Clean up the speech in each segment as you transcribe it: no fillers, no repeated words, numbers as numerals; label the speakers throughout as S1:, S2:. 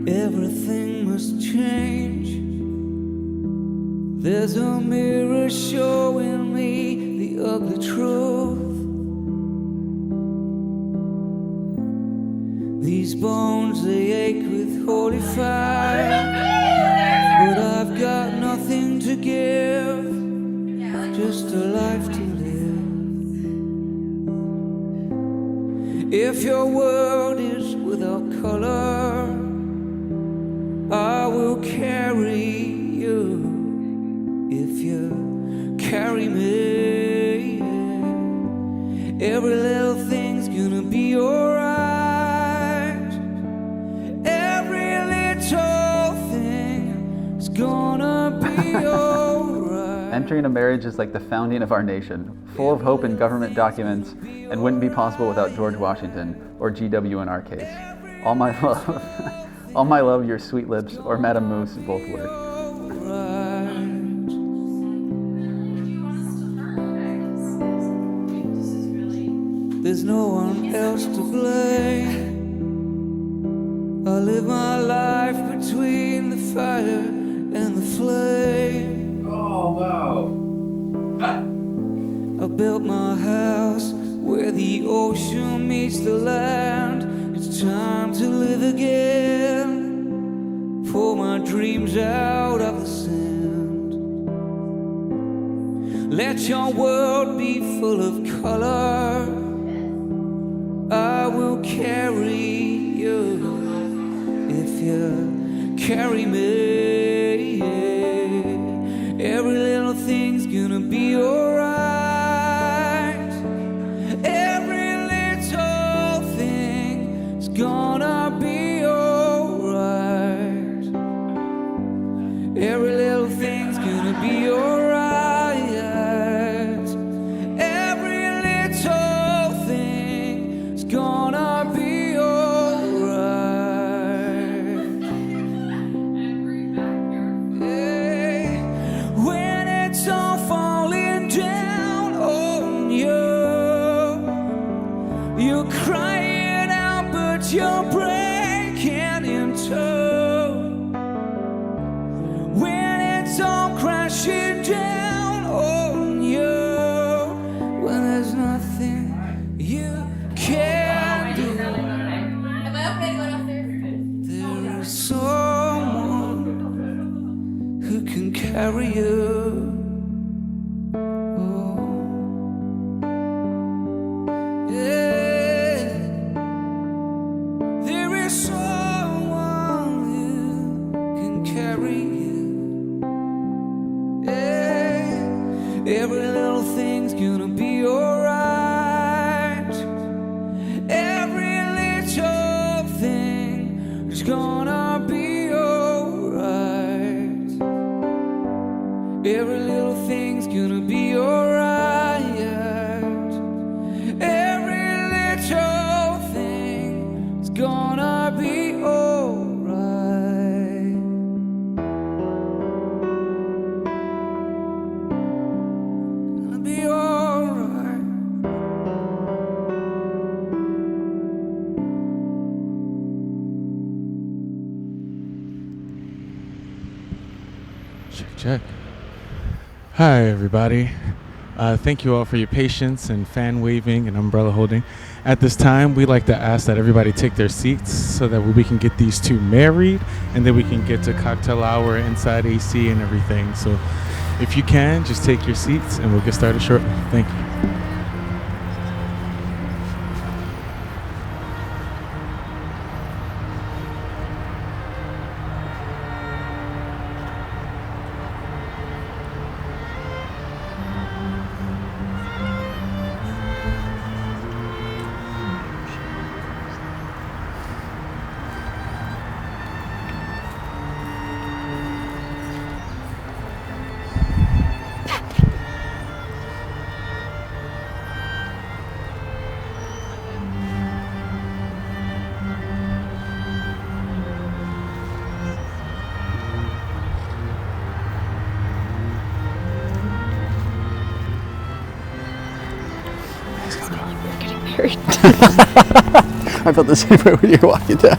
S1: Everything must change. There's a mirror showing me the ugly truth. These bones, they ache with holy fire, but I've got nothing to give, just a life to live. If your world is without color, I will carry you. If you carry me, every little thing's gonna be alright. Every little thing is gonna be alright.
S2: Entering a marriage is like the founding of our nation, full of hope and government documents, and wouldn't be possible without George Washington, or GW in our case. All my love, all my love, your sweet lips, or Madame Moose both work.
S1: There's no one else to blame. I live my life between the fire and the flame.
S3: Oh, wow.
S1: I built my house where the ocean meets the land. It's time to live again. Pull my dreams out of the sand. Let your world be full of color. I will carry you if you carry me. Every little thing's gonna be alright. Every little thing is gonna be alright. Every little thing's gonna be alright. Gonna be alright. Yeah. When it's all falling down on you, you're crying out, but you're breaking in two. When it's all crashing down on you, when there's nothing you can. Someone who can carry you. Oh, yeah. There is someone who can carry you. Yeah. Every little thing's gonna be alright. Every little thing is gonna be alright. Every little thing's gonna be alright. Every little thing is gonna be alright. Gonna be alright.
S4: Check. Hi, everybody. Thank you all for your patience and fan waving and umbrella holding. At this time, we'd like to ask that everybody take their seats so that we can get these two married, and then we can get to cocktail hour inside AC and everything. So if you can, just take your seats and we'll get started shortly. Thank you.
S2: I felt the same way when you were walking down.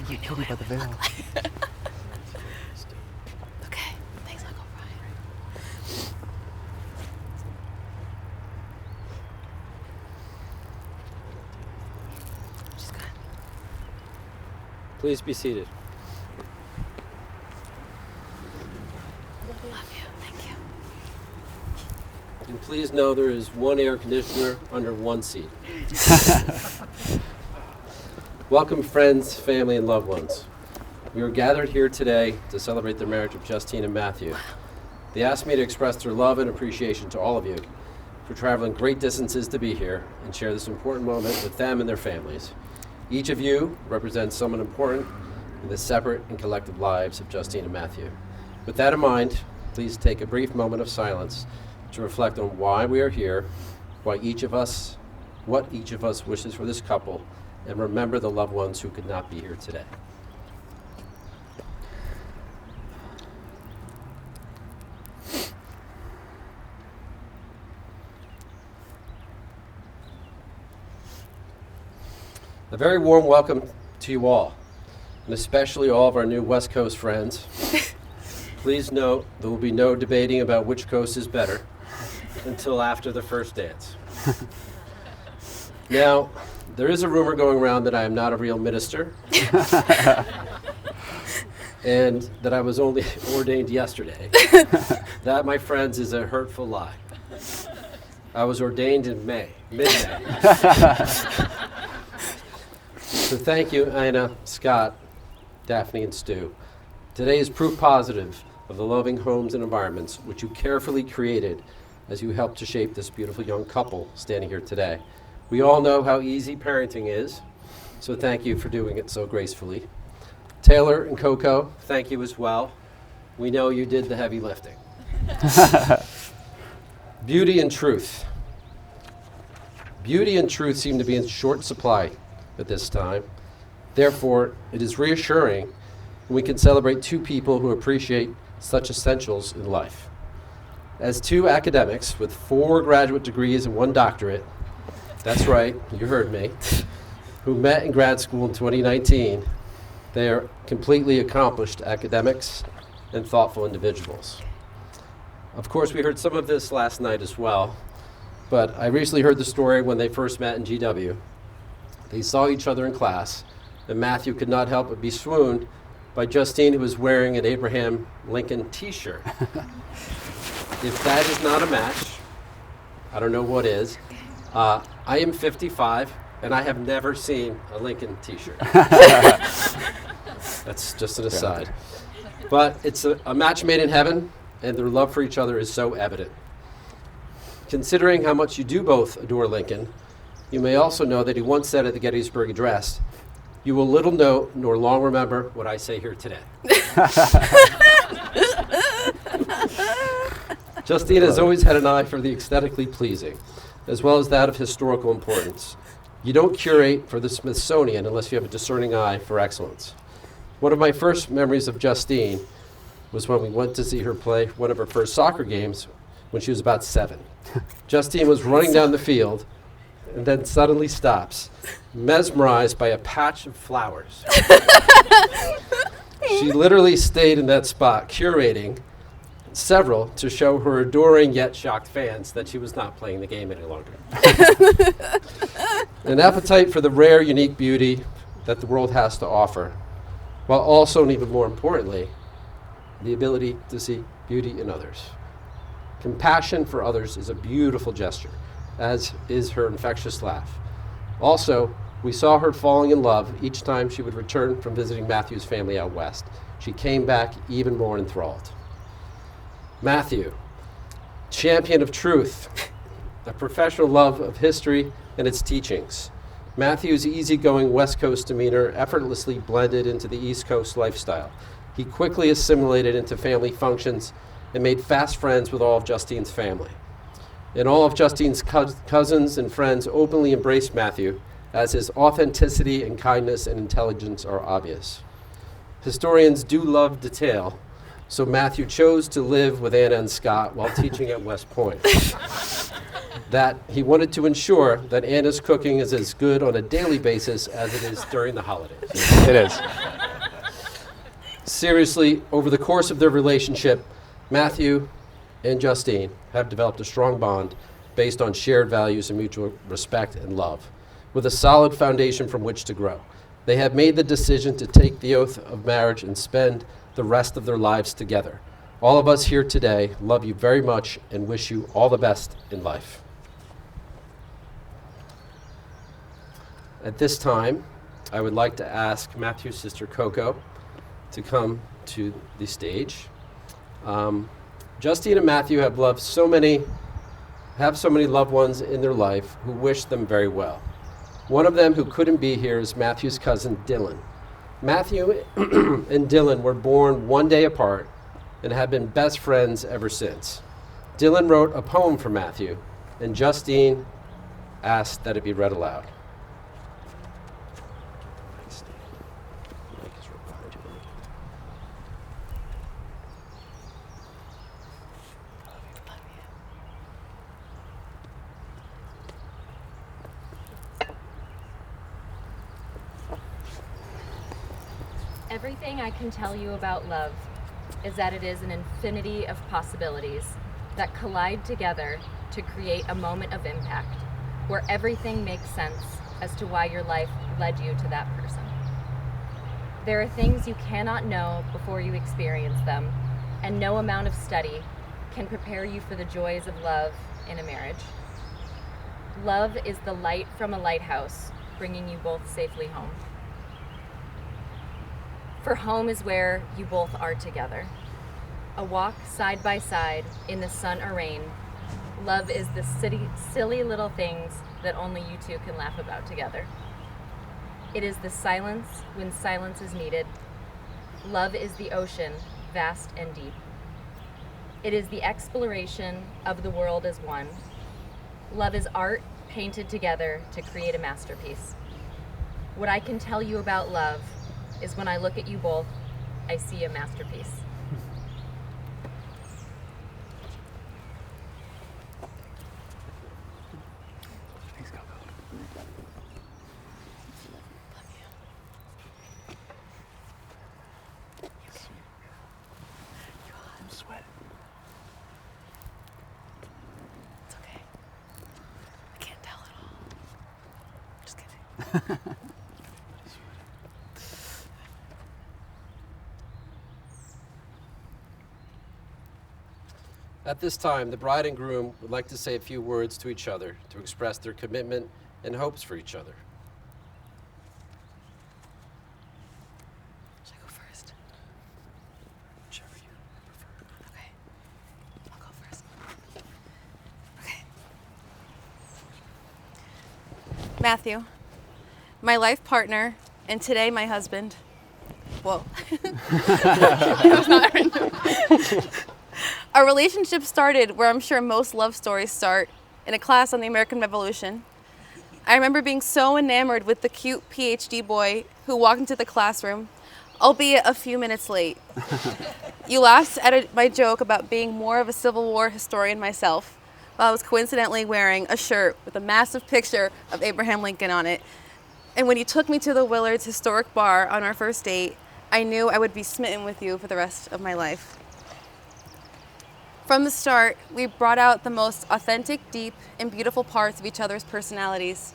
S2: You killed me by the veil.
S3: Okay, thanks, Uncle Brian. She's good.
S5: Please be seated.
S3: Love you. Thank you.
S5: And please know there is one air conditioner under one seat. Welcome, friends, family, and loved ones. We are gathered here today to celebrate the marriage of Justine and Matthew. They asked me to express their love and appreciation to all of you for traveling great distances to be here and share this important moment with them and their families. Each of you represents someone important in the separate and collective lives of Justine and Matthew. With that in mind, please take a brief moment of silence to reflect on why we are here, what each of us wishes for this couple, and remember the loved ones who could not be here today. A very warm welcome to you all, and especially all of our new West Coast friends. Please note there will be no debating about which coast is better until after the first dance. Now, there is a rumor going around that I am not a real minister and that I was only ordained yesterday. That, my friends, is a hurtful lie. I was ordained in mid-May. So thank you, Anna, Scott, Daphne, and Stu. Today is proof positive of the loving homes and environments which you carefully created as you helped to shape this beautiful young couple standing here today. We all know how easy parenting is, so thank you for doing it so gracefully. Taylor and Coco, thank you as well. We know you did the heavy lifting. Beauty and truth. Beauty and truth seem to be in short supply at this time. Therefore, it is reassuring when we can celebrate two people who appreciate such essentials in life. As two academics with 4 graduate degrees and 1 doctorate, that's right, you heard me, who met in grad school in 2019, they are completely accomplished academics and thoughtful individuals. Of course, we heard some of this last night as well, but I recently heard the story when they first met in GW. They saw each other in class, and Matthew could not help but be swooned by Justine, who was wearing an Abraham Lincoln t-shirt. If that is not a match, I don't know what is. I am 55, and I have never seen a Lincoln t-shirt. That's just an aside. But it's a match made in heaven, and their love for each other is so evident. Considering how much you do both adore Lincoln, you may also know that he once said at the Gettysburg Address, "You will little know nor long remember what I say here today." Justine has always had an eye for the aesthetically pleasing, as well as that of historical importance. You don't curate for the Smithsonian unless you have a discerning eye for excellence. One of my first memories of Justine was when we went to see her play one of her first soccer games when she was about 7. Justine was running down the field and then suddenly stops, mesmerized by a patch of flowers. She literally stayed in that spot, curating several to show her adoring yet shocked fans that she was not playing the game any longer. An appetite for the rare, unique beauty that the world has to offer, while also, and even more importantly, the ability to see beauty in others. Compassion for others is a beautiful gesture, as is her infectious laugh. Also, we saw her falling in love each time she would return from visiting Matthew's family out west. She came back even more enthralled. Matthew, champion of truth, a professional love of history and its teachings. Matthew's easygoing West Coast demeanor effortlessly blended into the East Coast lifestyle. He quickly assimilated into family functions and made fast friends with all of Justine's family. And all of Justine's cousins and friends openly embraced Matthew, as his authenticity and kindness and intelligence are obvious. Historians do love detail, so Matthew chose to live with Anna and Scott while teaching at West Point. That he wanted to ensure that Anna's cooking is as good on a daily basis as it is during the holidays.
S2: It is.
S5: Seriously, over the course of their relationship, Matthew and Justine have developed a strong bond based on shared values and mutual respect and love, with a solid foundation from which to grow. They have made the decision to take the oath of marriage and spend the rest of their lives together. All of us here today love you very much and wish you all the best in life. At this time, I would like to ask Matthew's sister Coco to come to the stage. Justine and Matthew have so many loved ones in their life who wish them very well. One of them who couldn't be here is Matthew's cousin Dylan. Matthew and Dylan were born one day apart and have been best friends ever since. Dylan wrote a poem for Matthew, and Justine asked that it be read aloud.
S6: Everything I can tell you about love is that it is an infinity of possibilities that collide together to create a moment of impact where everything makes sense as to why your life led you to that person. There are things you cannot know before you experience them, and no amount of study can prepare you for the joys of love in a marriage. Love is the light from a lighthouse, bringing you both safely home. For home is where you both are together. A walk side by side in the sun or rain. Love is the silly little things that only you two can laugh about together. It is the silence when silence is needed. Love is the ocean, vast and deep. It is the exploration of the world as one. Love is art painted together to create a masterpiece. What I can tell you about love is when I look at you both, I see a masterpiece.
S2: Thanks, Coco. I'm sweating.
S3: It's okay. I can't tell at all. Just kidding.
S5: At this time, the bride and groom would like to say a few words to each other to express their commitment and hopes for each other.
S3: Should I go first?
S5: Whichever you prefer.
S3: Okay. I'll go first. Okay. Matthew, my life partner, and today my husband. Whoa. That was not random. Our relationship started where I'm sure most love stories start, in a class on the American Revolution. I remember being so enamored with the cute PhD boy who walked into the classroom, albeit a few minutes late. You laughed at my joke about being more of a Civil War historian myself, while I was coincidentally wearing a shirt with a massive picture of Abraham Lincoln on it. And when you took me to the Willard's historic bar on our first date, I knew I would be smitten with you for the rest of my life. From the start, we brought out the most authentic, deep, and beautiful parts of each other's personalities.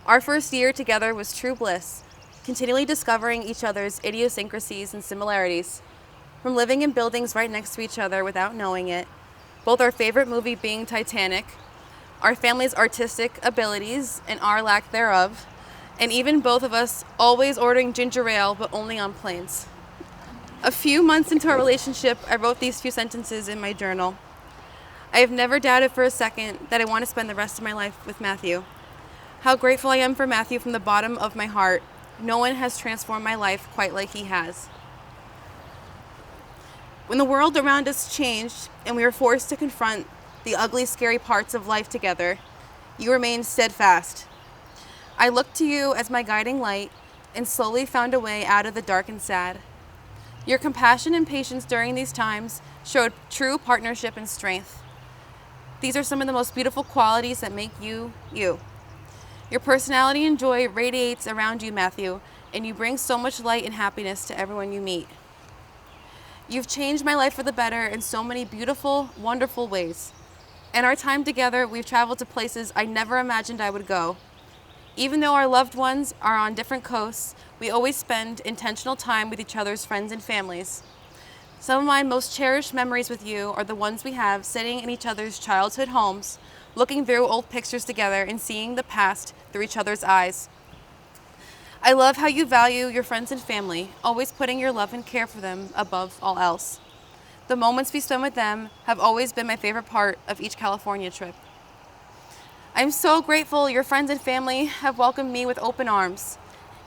S3: Our first year together was true bliss, continually discovering each other's idiosyncrasies and similarities. From living in buildings right next to each other without knowing it, both our favorite movie being Titanic, our family's artistic abilities and our lack thereof, and even both of us always ordering ginger ale, but only on planes. A few months into our relationship, I wrote these few sentences in my journal. I have never doubted for a second that I want to spend the rest of my life with Matthew. How grateful I am for Matthew from the bottom of my heart. No one has transformed my life quite like he has. When the world around us changed and we were forced to confront the ugly, scary parts of life together, you remained steadfast. I looked to you as my guiding light and slowly found a way out of the dark and sad. Your compassion and patience during these times showed true partnership and strength. These are some of the most beautiful qualities that make you, you. Your personality and joy radiates around you, Matthew, and you bring so much light and happiness to everyone you meet. You've changed my life for the better in so many beautiful, wonderful ways. In our time together, we've traveled to places I never imagined I would go. Even though our loved ones are on different coasts, we always spend intentional time with each other's friends and families. Some of my most cherished memories with you are the ones we have sitting in each other's childhood homes, looking through old pictures together and seeing the past through each other's eyes. I love how you value your friends and family, always putting your love and care for them above all else. The moments we spend with them have always been my favorite part of each California trip. I'm so grateful your friends and family have welcomed me with open arms,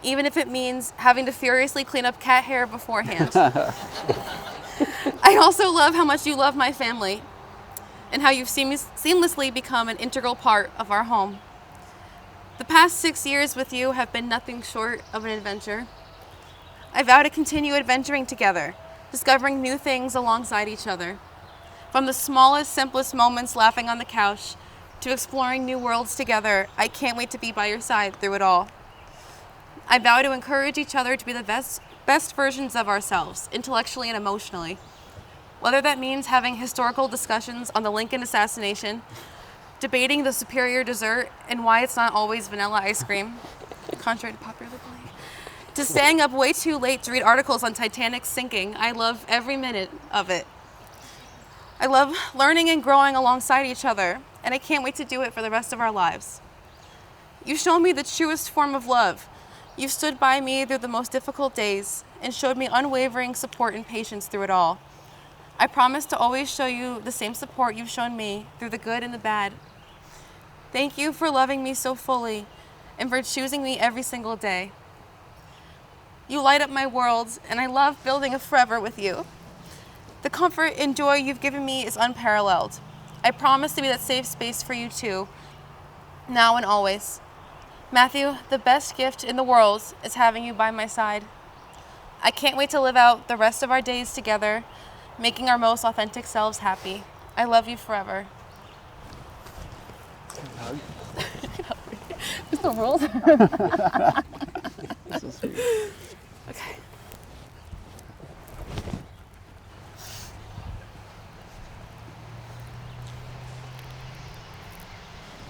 S3: even if it means having to furiously clean up cat hair beforehand. I also love how much you love my family and how you've seamlessly become an integral part of our home. The past 6 years with you have been nothing short of an adventure. I vow to continue adventuring together, discovering new things alongside each other. From the smallest, simplest moments laughing on the couch to exploring new worlds together, I can't wait to be by your side through it all. I vow to encourage each other to be the best versions of ourselves, intellectually and emotionally. Whether that means having historical discussions on the Lincoln assassination, debating the superior dessert and why it's not always vanilla ice cream, contrary to popular belief, to staying up way too late to read articles on Titanic's sinking. I love every minute of it. I love learning and growing alongside each other, and I can't wait to do it for the rest of our lives. You've shown me the truest form of love. You've stood by me through the most difficult days and showed me unwavering support and patience through it all. I promise to always show you the same support you've shown me through the good and the bad. Thank you for loving me so fully and for choosing me every single day. You light up my world, and I love building a forever with you. The comfort and joy you've given me is unparalleled. I promise to be that safe space for you too, now and always. Matthew, the best gift in the world is having you by my side. I can't wait to live out the rest of our days together, making our most authentic selves happy. I love you forever. There's no rules.
S2: So sweet.
S3: Okay.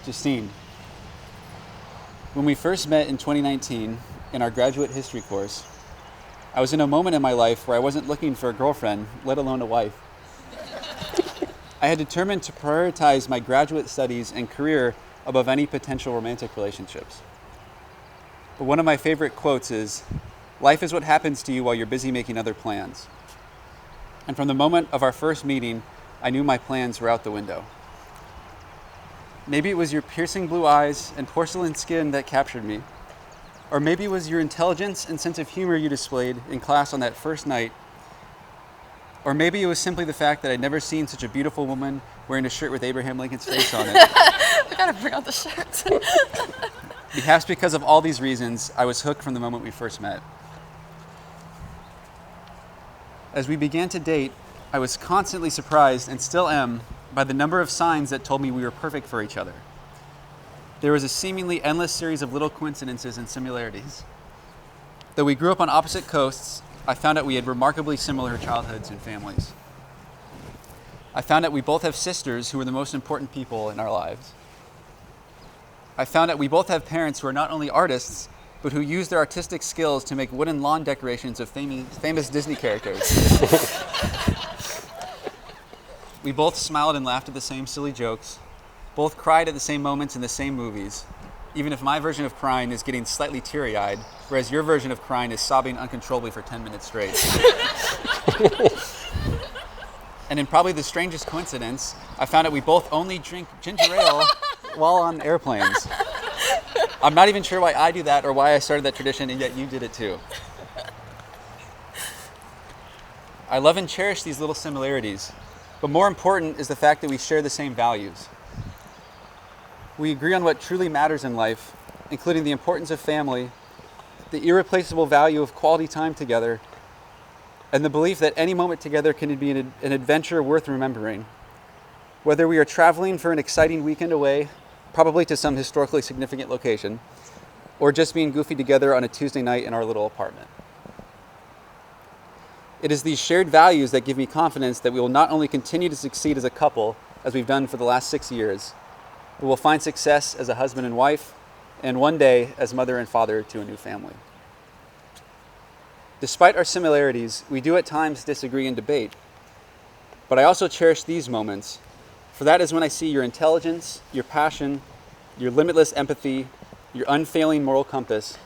S2: Justine, when we first met in 2019 in our graduate history course, I was in a moment in my life where I wasn't looking for a girlfriend, let alone a wife. I had determined to prioritize my graduate studies and career above any potential romantic relationships. But one of my favorite quotes is, "Life is what happens to you while you're busy making other plans." And from the moment of our first meeting, I knew my plans were out the window. Maybe it was your piercing blue eyes and porcelain skin that captured me. Or maybe it was your intelligence and sense of humor you displayed in class on that first night. Or maybe it was simply the fact that I'd never seen such a beautiful woman wearing a shirt with Abraham Lincoln's face on it.
S3: I gotta bring out the shirt.
S2: Perhaps because of all these reasons, I was hooked from the moment we first met. As we began to date, I was constantly surprised, and still am, by the number of signs that told me we were perfect for each other. There was a seemingly endless series of little coincidences and similarities. Though we grew up on opposite coasts, I found out we had remarkably similar childhoods and families. I found out we both have sisters who were the most important people in our lives. I found out we both have parents who are not only artists, but who use their artistic skills to make wooden lawn decorations of famous Disney characters. We both smiled and laughed at the same silly jokes. Both cried at the same moments in the same movies, even if my version of crying is getting slightly teary-eyed, whereas your version of crying is sobbing uncontrollably for 10 minutes straight. And in probably the strangest coincidence, I found out we both only drink ginger ale while on airplanes. I'm not even sure why I do that or why I started that tradition, and yet you did it too. I love and cherish these little similarities, but more important is the fact that we share the same values. We agree on what truly matters in life, including the importance of family, the irreplaceable value of quality time together, and the belief that any moment together can be an adventure worth remembering. Whether we are traveling for an exciting weekend away, probably to some historically significant location, or just being goofy together on a Tuesday night in our little apartment. It is these shared values that give me confidence that we will not only continue to succeed as a couple, as we've done for the last 6 years, but we'll find success as a husband and wife, and one day as mother and father to a new family. Despite our similarities, we do at times disagree and debate. But I also cherish these moments, for that is when I see your intelligence, your passion, your limitless empathy, your unfailing moral compass,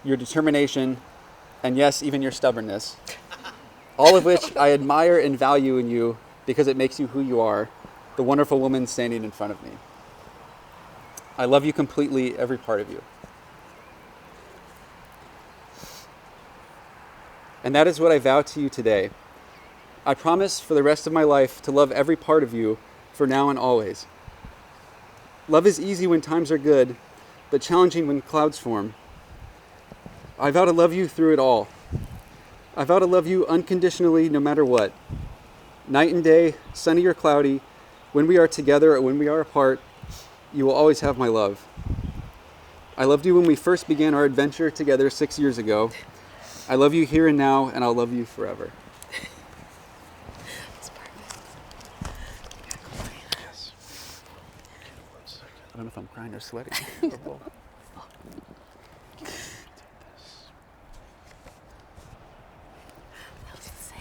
S2: your determination, and yes, even your stubbornness. All of which I admire and value in you because it makes you who you are, the wonderful woman standing in front of me. I love you completely, every part of you. And that is what I vow to you today. I promise for the rest of my life to love every part of you for now and always. Love is easy when times are good, but challenging when clouds form. I vow to love you through it all. I vow to love you unconditionally no matter what. Night and day, sunny or cloudy, when we are together or when we are apart, you will always have my love. I loved you when we first began our adventure together 6 years ago. I love you here and now, and I'll love you forever.
S3: That's perfect.
S2: Yes. I don't know if I'm crying or sweating.
S3: That was insane.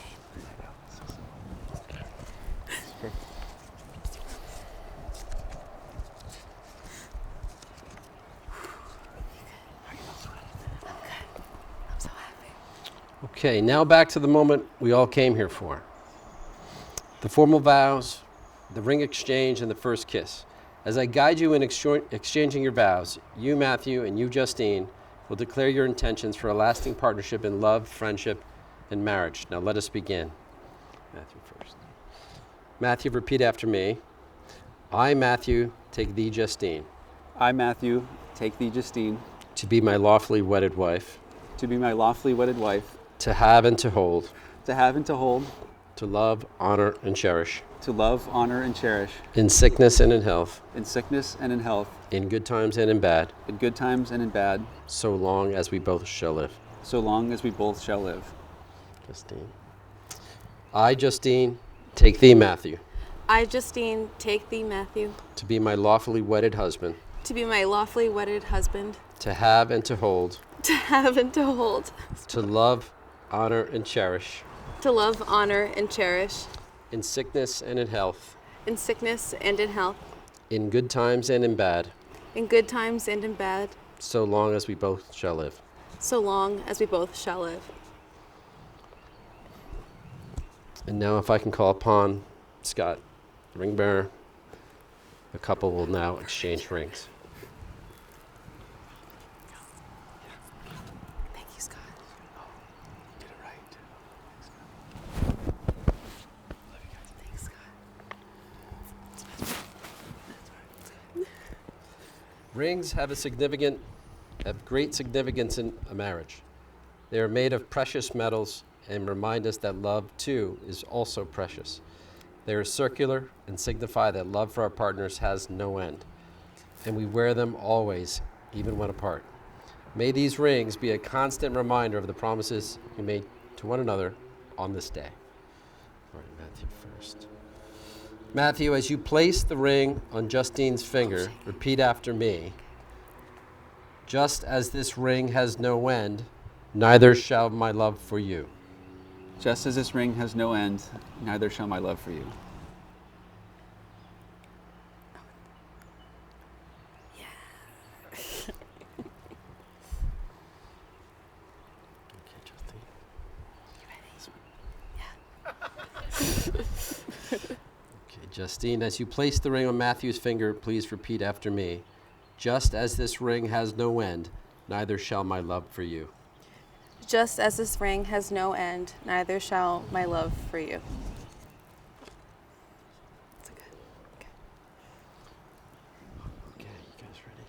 S3: I'm so happy.
S5: Okay, now back to the moment we all came here for. The formal vows, the ring exchange, and the first kiss. As I guide you in exchanging your vows, you, Matthew, and you, Justine, will declare your intentions for a lasting partnership in love, friendship, and marriage. Now let us begin. Matthew first. Matthew, repeat after me. I, Matthew, take thee, Justine,
S2: I, Matthew, take thee, Justine,
S5: to be my lawfully wedded wife,
S2: to be my lawfully wedded wife,
S5: to have and to hold,
S2: to have and to hold,
S5: to love, honor, and cherish,
S2: to love, honor, and cherish,
S5: in sickness and in health,
S2: in sickness and in health,
S5: in good times and in bad,
S2: in good times and in bad,
S5: so long as we both shall live.
S2: so long as we both shall live.
S5: Justine. I, Justine, take thee, Matthew,
S3: I, Justine, take thee, Matthew,
S5: to be my lawfully wedded husband,
S3: to be my lawfully wedded husband,
S5: to have and to hold,
S3: to have and to hold,
S5: to love, honor, and cherish,
S3: to love, honor, and cherish,
S5: in sickness and in health,
S3: in sickness and in health,
S5: in good times and in bad,
S3: in good times and in bad,
S5: so long as we both shall live.
S3: so long as we both shall live.
S5: And now if I can call upon Scott, the ring bearer, the couple will now exchange rings.
S3: Thank you, Scott.
S2: Get it right.
S3: Thanks, Scott.
S5: Rings have great significance in a marriage. They are made of precious metals and remind us that love, too, is also precious. They are circular and signify that love for our partners has no end, and we wear them always, even when apart. May these rings be a constant reminder of the promises we made to one another on this day. All right, Matthew first. Matthew, as you place the ring on Justine's finger, repeat after me. Just as this ring has no end, neither shall my love for you.
S2: Just as this ring has no end, neither shall my love for you.
S5: Justine, as you place the ring on Matthew's finger, please repeat after me. Just as this ring has no end, neither shall my love for you.
S3: Just as this ring has no end, neither shall my love for you.
S5: Okay, you guys ready?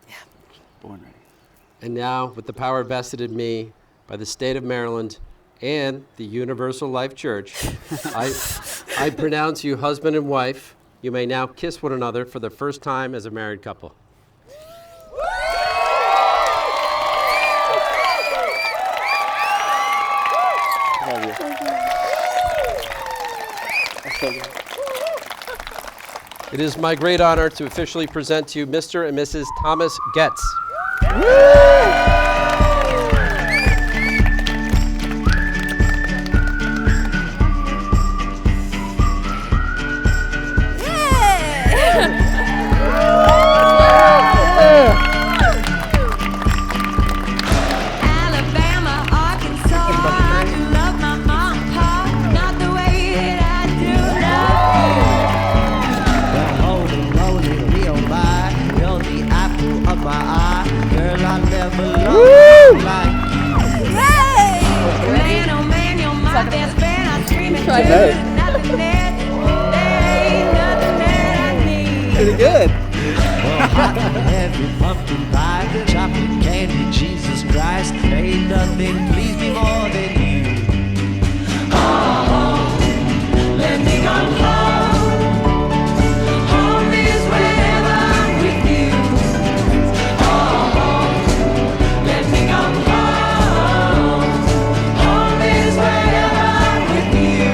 S3: Yeah.
S2: Born ready.
S5: And now, with the power vested in me by the state of Maryland and the Universal Life Church, I pronounce you husband and wife. You may now kiss one another for the first time as a married couple. It is my great honor to officially present to you Mr. and Mrs. Thomas Getz.
S7: Alabama, Arkansas, I do love my mom and pop, not the way that I do love you.
S8: Well, holy moly, me oh my, you're the apple of my eye. Girl, I never loved you like you.
S7: Hey! Man, oh man, you're my best friend. I'm screaming
S2: Try
S7: too.
S2: that.
S7: Nothing there ain't nothing that I need.
S2: Pretty good.
S8: Well, hot and heavy pumpkin pie, chocolate candy, Jesus Christ. Ain't nothing please me more than you. Oh, let me go home. Home is wherever I'm with you. Oh, let me go home. Home is wherever I'm with you.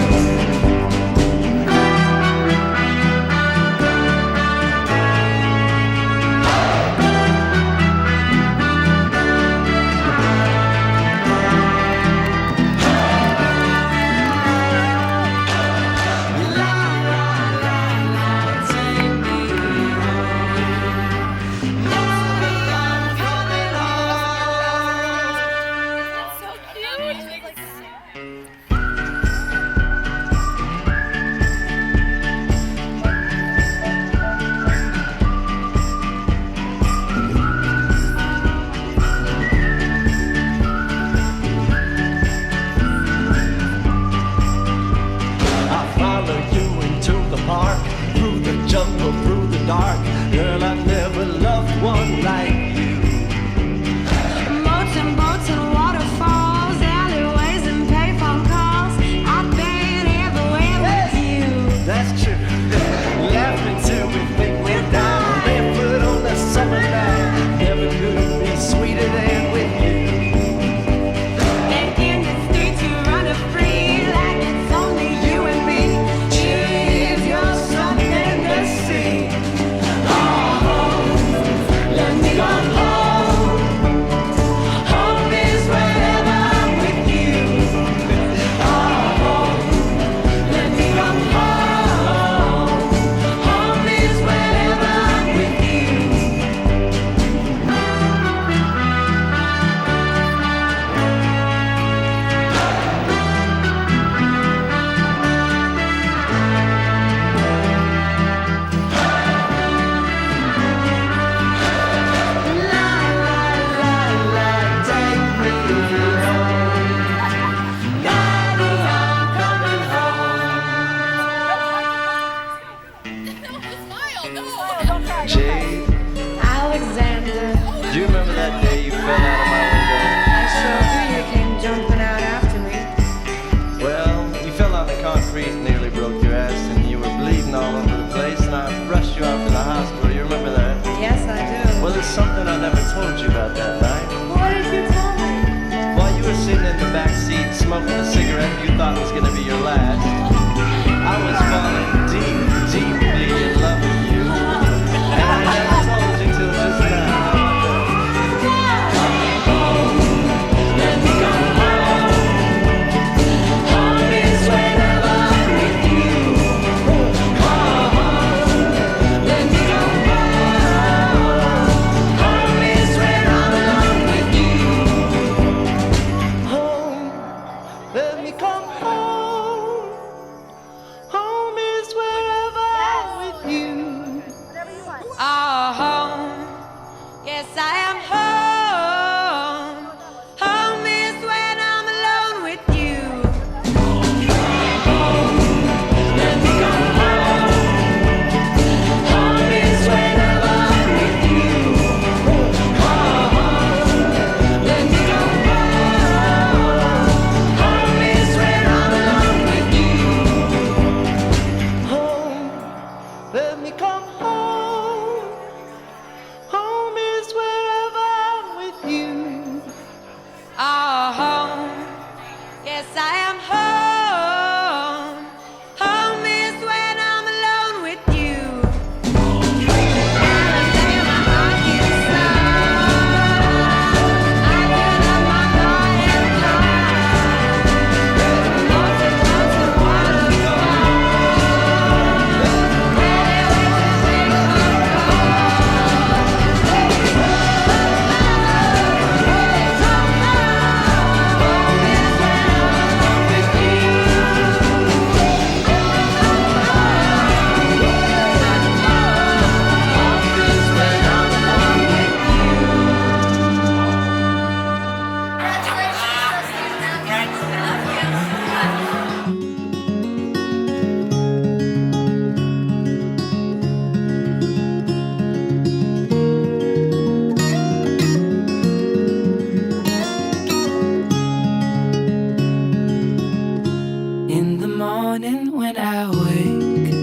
S1: morning when I wake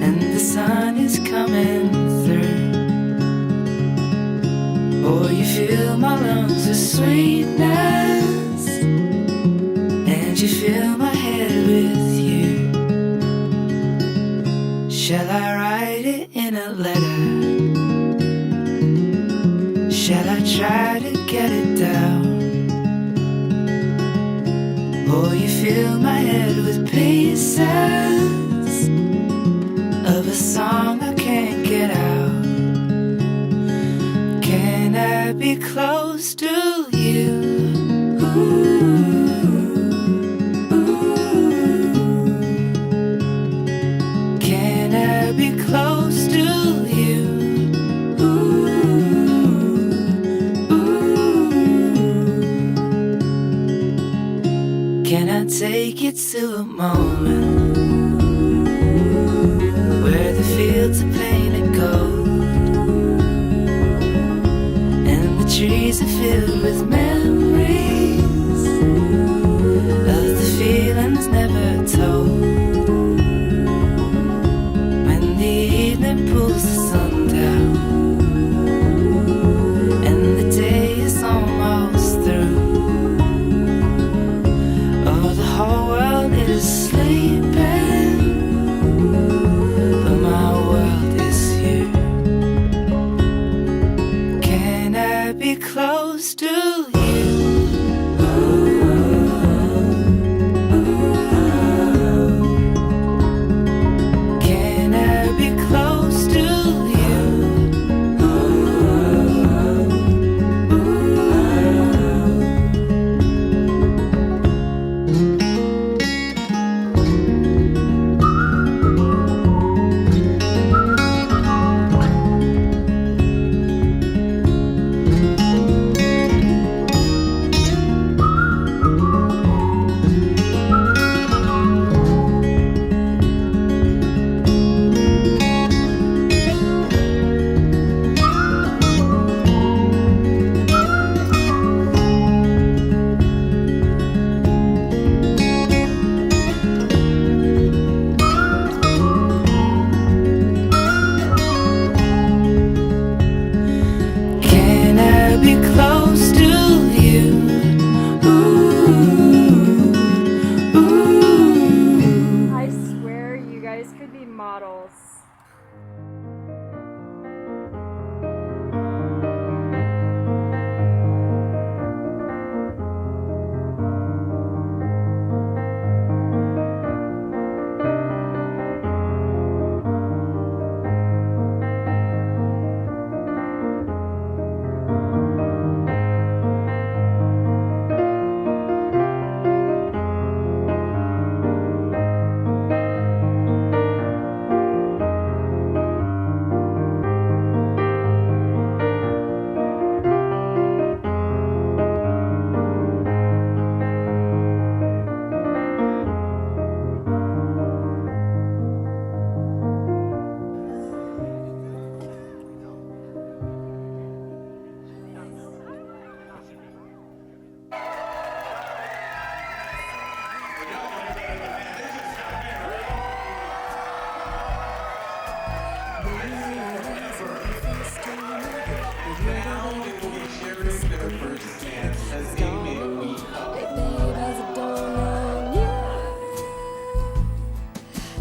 S1: and the sun is coming through. Oh, you fill my lungs with sweetness and you fill my head with you. Shall I write it in a letter? Shall I try to get it down? Oh, you fill my head with pieces of a song I can't get out. Can I be close to you? Can I be close to you? Can I take you to a moment where the fields are painted gold and the trees are filled with memories of the feelings never told? When the evening pulls the sun down and the day is almost through, the whole world is sleeping, but my world is you. Can I be close to you? Can I be close to you? Can I be close to you?
S9: I swear you guys could be models.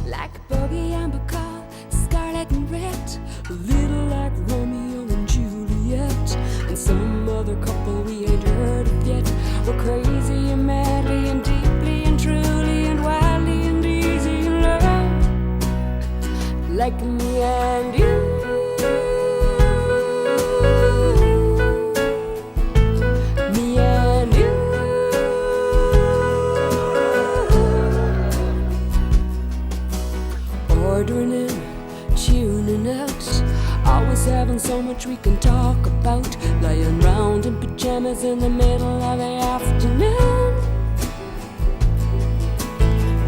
S7: Like Bogey and Bacall, Scarlet and Red, a little like Romeo and Juliet, and some other couple we ain't heard of yet. We're crazy and madly and deeply and truly and wildly and easy in love, like me and you. Me and you. Ordering in, tuning out, always having so much we can talk about, lying round in pajamas in the middle of the afternoon,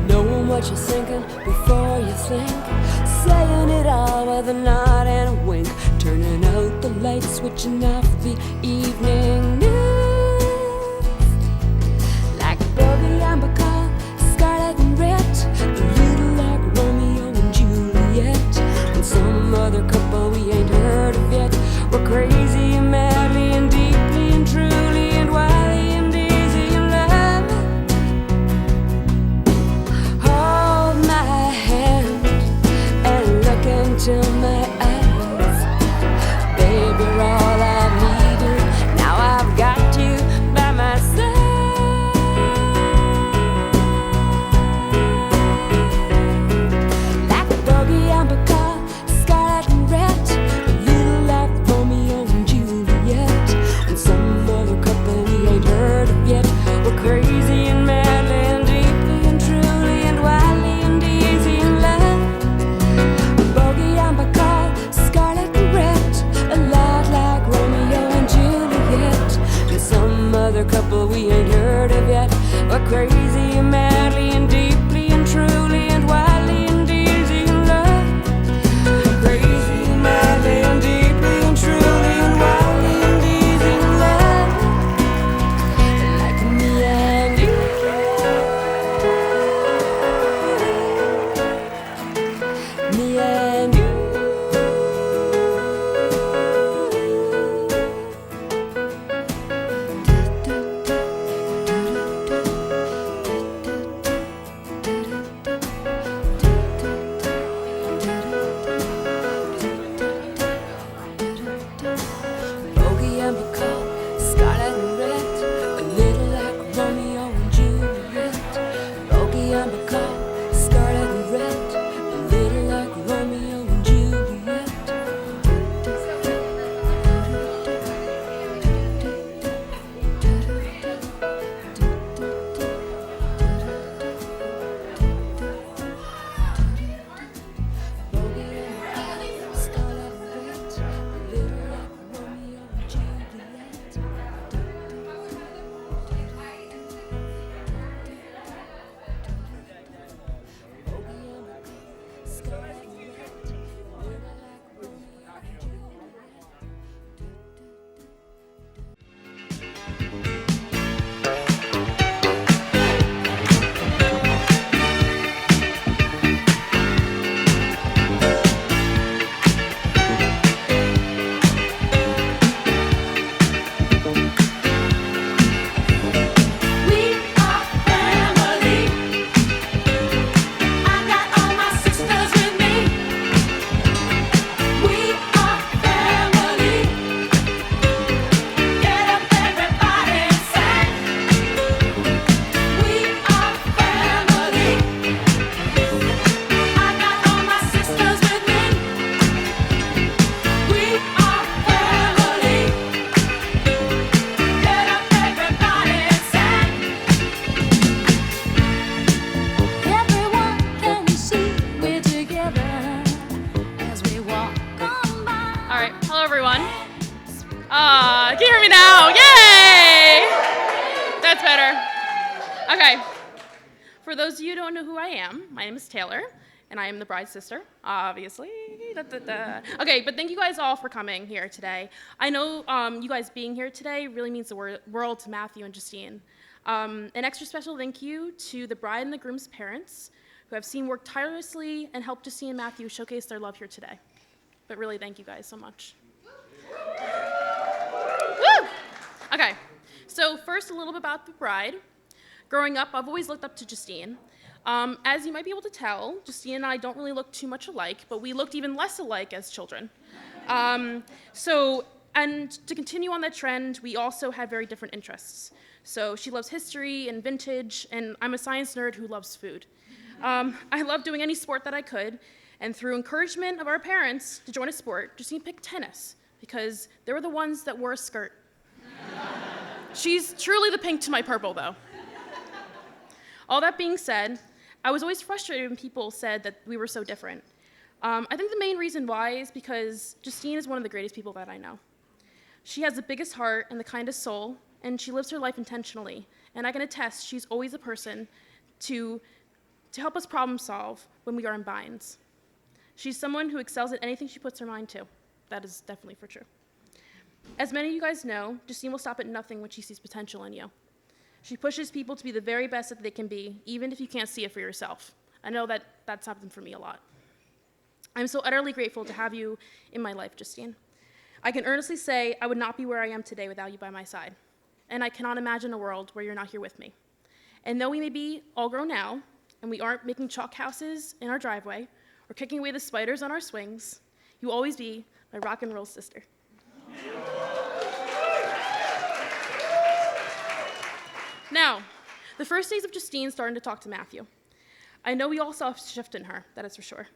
S7: knowing what you're thinking before you think, saying it all with a nod and a wink, turning out the lights, switching off the evening news, like Bogey and Bacall, Scarlet amber color, scarlet and red, a little like Romeo and Juliet.
S10: Can you hear me now? Yay! That's better. Okay. For those of you who don't know who I am, my name is Taylor, and I am the bride's sister, obviously. Okay, but thank you guys all for coming here today. I know you guys being here today really means the world to Matthew and Justine. An extra special thank you to the bride and the groom's parents, who I've seen work tirelessly and helped Justine and Matthew showcase their love here today. But really, thank you guys so much. Woo! Okay, so first a little bit about the bride. Growing up, I've always looked up to Justine. As you might be able to tell, Justine and I don't really look too much alike, but we looked even less alike as children. And to continue on that trend, we also had very different interests. So she loves history and vintage, and I'm a science nerd who loves food. I loved doing any sport that I could, and through encouragement of our parents to join a sport, Justine picked tennis, because they were the ones that wore a skirt. She's truly the pink to my purple, though. All that being said, I was always frustrated when people said that we were so different. I think the main reason why is because Justine is one of the greatest people that I know. She has the biggest heart and the kindest soul, and she lives her life intentionally. And I can attest she's always a person to help us problem solve when we are in binds. She's someone who excels at anything she puts her mind to. That is definitely for true. As many of you guys know, Justine will stop at nothing when she sees potential in you. She pushes people to be the very best that they can be, even if you can't see it for yourself. I know that that's happened for me a lot. I'm so utterly grateful to have you in my life, Justine. I can earnestly say I would not be where I am today without you by my side. And I cannot imagine a world where you're not here with me. And though we may be all grown now, and we aren't making chalk houses in our driveway, or kicking away the spiders on our swings, you will always be my rock and roll sister. Now, the first days of Justine starting to talk to Matthew. I know we all saw a shift in her, that is for sure.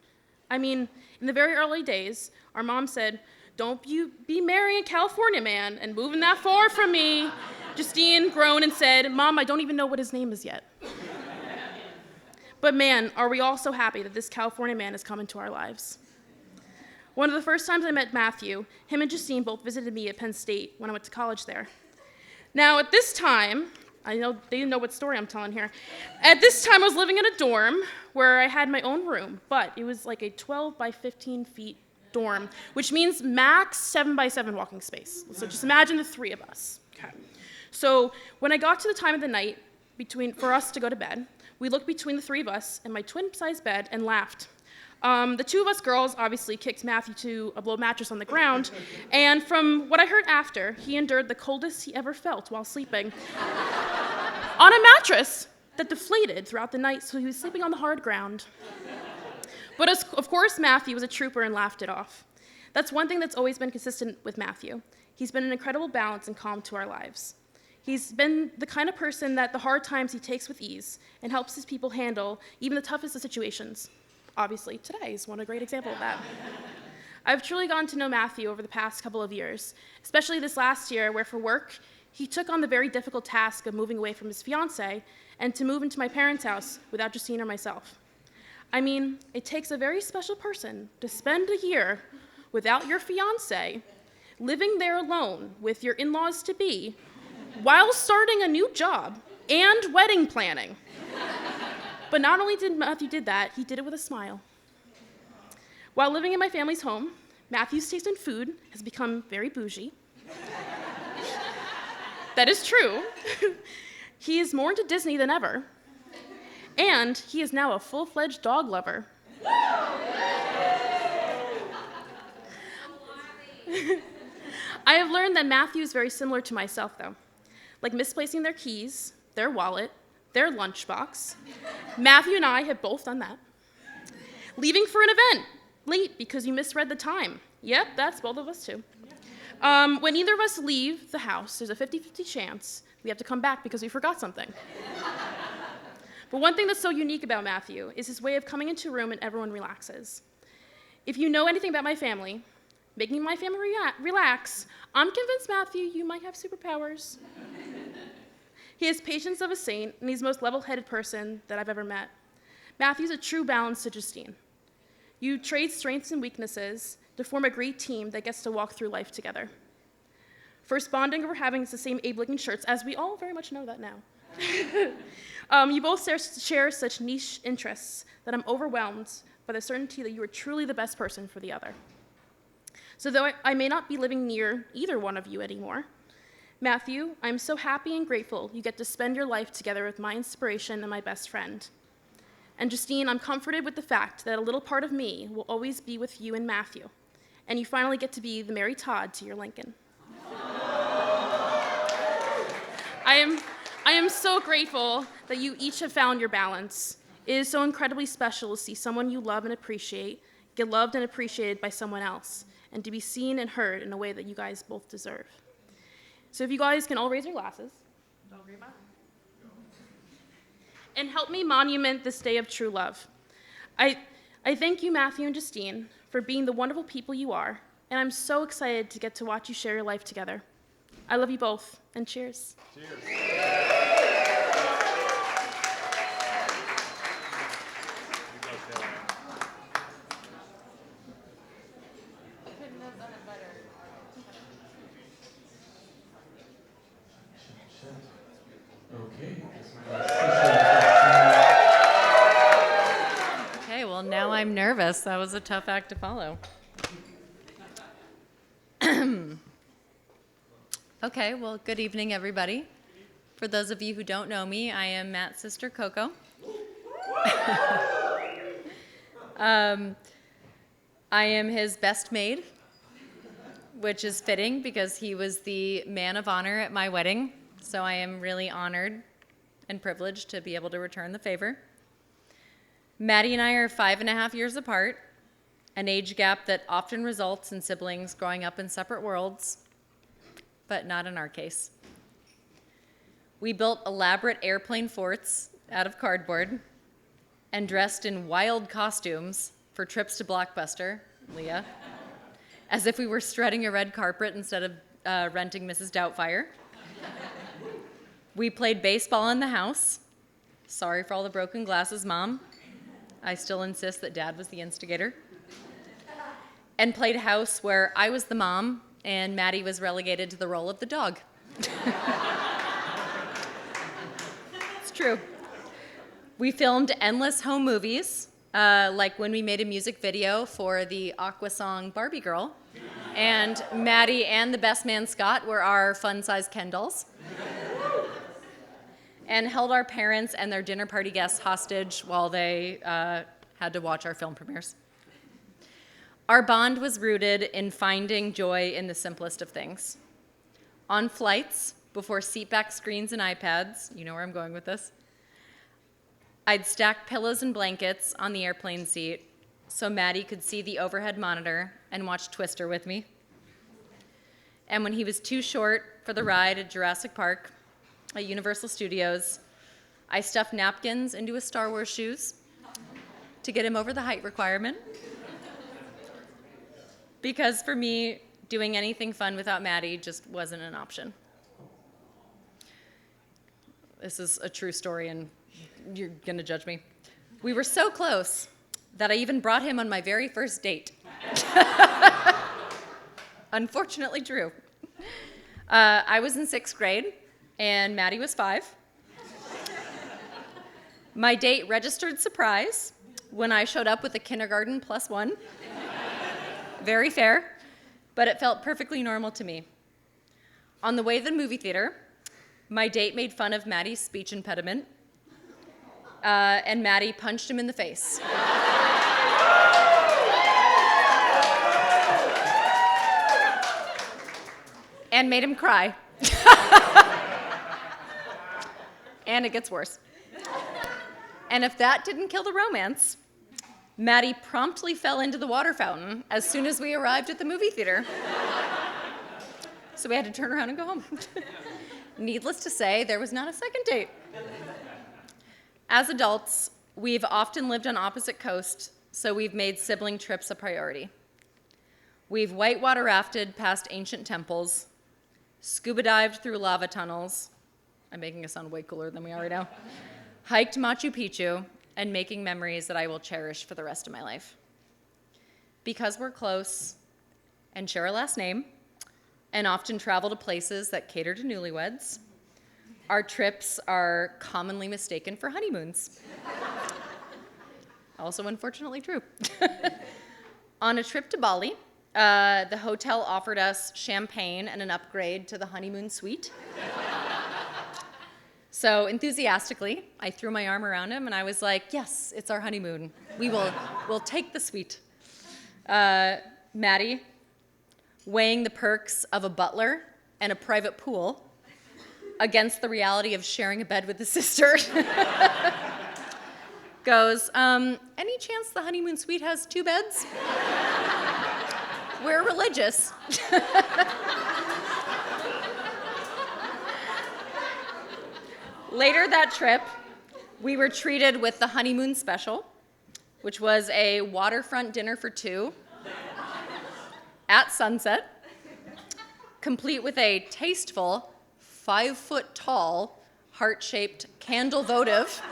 S10: I mean, in the very early days, our mom said, "Don't you be marrying a California man and moving that far from me." Justine groaned and said, "Mom, I don't even know what his name is yet." But man, are we all so happy that this California man has come into our lives. One of the first times I met Matthew, him and Justine both visited me at Penn State when I went to college there. Now, at this time, I know they know what story I'm telling here. At this time, I was living in a dorm where I had my own room, but it was like a 12 by 15 feet dorm, which means max 7 by 7 walking space. So just imagine the three of us. Okay. So when I got to the time of the night for us to go to bed, we looked between the three of us in my twin-sized bed and laughed. The two of us girls obviously kicked Matthew to a blow mattress on the ground, and from what I heard after, he endured the coldest he ever felt while sleeping on a mattress that deflated throughout the night, so he was sleeping on the hard ground. But of course, Matthew was a trooper and laughed it off. That's one thing that's always been consistent with Matthew. He's been an incredible balance and calm to our lives. He's been the kind of person that the hard times he takes with ease and helps his people handle even the toughest of situations. Obviously, today is a great example of that. I've truly gotten to know Matthew over the past couple of years, especially this last year where for work, he took on the very difficult task of moving away from his fiancée and to move into my parents' house without Justine or myself. I mean, it takes a very special person to spend a year without your fiancé, living there alone with your in-laws to be, while starting a new job and wedding planning. But not only did Matthew did that, he did it with a smile. While living in my family's home, Matthew's taste in food has become very bougie. That is true. He is more into Disney than ever. And he is now a full-fledged dog lover. I have learned that Matthew is very similar to myself, though. Like misplacing their keys, their wallet, their lunchbox. Matthew and I have both done that. Leaving for an event, late because you misread the time. Yep, that's both of us too. When either of us leave the house, there's a 50-50 chance we have to come back because we forgot something. But one thing that's so unique about Matthew is his way of coming into a room and everyone relaxes. If you know anything about my family, making my family relax, I'm convinced, Matthew, you might have superpowers. He has patience of a saint, and he's the most level-headed person that I've ever met. Matthew's a true balance to Justine. You trade strengths and weaknesses to form a great team that gets to walk through life together. First bonding over having the same Abe-looking shirts, as we all very much know that now. You both share such niche interests that I'm overwhelmed by the certainty that you are truly the best person for the other. So though I may not be living near either one of you anymore, Matthew, I'm so happy and grateful you get to spend your life together with my inspiration and my best friend. And Justine, I'm comforted with the fact that a little part of me will always be with you and Matthew, and you finally get to be the Mary Todd to your Lincoln. I am so grateful that you each have found your balance. It is so incredibly special to see someone you love and appreciate get loved and appreciated by someone else, and to be seen and heard in a way that you guys both deserve. So if you guys can all raise your glasses. Don't worry about it. And help me monument this day of true love. I thank you, Matthew and Justine, for being the wonderful people you are, and I'm so excited to get to watch you share your life together. I love you both, and cheers. Cheers.
S6: Okay, well, now I'm nervous. That was a tough act to follow. Okay, well, good evening, everybody. For those of you who don't know me, I am Matt's sister, Coco. I am his best maid, which is fitting because he was the man of honor at my wedding, so I am really honored and privileged to be able to return the favor. Maddie and I are 5.5 years apart, an age gap that often results in siblings growing up in separate worlds, but not in our case. We built elaborate airplane forts out of cardboard and dressed in wild costumes for trips to Blockbuster, Leah, as if we were strutting a red carpet instead of renting Mrs. Doubtfire. We played baseball in the house. Sorry for all the broken glasses, Mom. I still insist that Dad was the instigator. And played house where I was the mom and Maddie was relegated to the role of the dog. It's true. We filmed endless home movies, like when we made a music video for the Aqua song Barbie Girl, and Maddie and the best man Scott were our fun-sized Ken dolls, and held our parents and their dinner party guests hostage while they had to watch our film premieres. Our bond was rooted in finding joy in the simplest of things. On flights, before seatback screens and iPads, you know where I'm going with this, I'd stack pillows and blankets on the airplane seat so Maddie could see the overhead monitor and watch Twister with me. And when he was too short for the ride at Jurassic Park, at Universal Studios. I stuffed napkins into his Star Wars shoes to get him over the height requirement. Because for me, doing anything fun without Maddie just wasn't an option. This is a true story, and you're gonna judge me. We were so close that I even brought him on my very first date. Unfortunately true. I was in 6th grade, and Maddie was 5. My date registered surprise when I showed up with a kindergarten +1. Very fair, but it felt perfectly normal to me. On the way to the movie theater, my date made fun of Maddie's speech impediment, and Maddie punched him in the face. And made him cry. And it gets worse. And if that didn't kill the romance, Maddie promptly fell into the water fountain as soon as we arrived at the movie theater. So we had to turn around and go home. Needless to say, there was not a second date. As adults, we've often lived on opposite coasts, so we've made sibling trips a priority. We've whitewater rafted past ancient temples, scuba dived through lava tunnels. I'm making us sound way cooler than we are right now. Hiked Machu Picchu, and making memories that I will cherish for the rest of my life. Because we're close and share a last name, and often travel to places that cater to newlyweds, our trips are commonly mistaken for honeymoons. Also unfortunately true. On a trip to Bali, the hotel offered us champagne and an upgrade to the honeymoon suite. So enthusiastically, I threw my arm around him and I was like, yes, it's our honeymoon. We'll take the suite. Maddie, weighing the perks of a butler and a private pool against the reality of sharing a bed with a sister, goes, any chance the honeymoon suite has 2 beds? We're religious. Later that trip, we were treated with the honeymoon special, which was a waterfront dinner for 2 at sunset, complete with a tasteful 5-foot-tall, heart-shaped candle votive,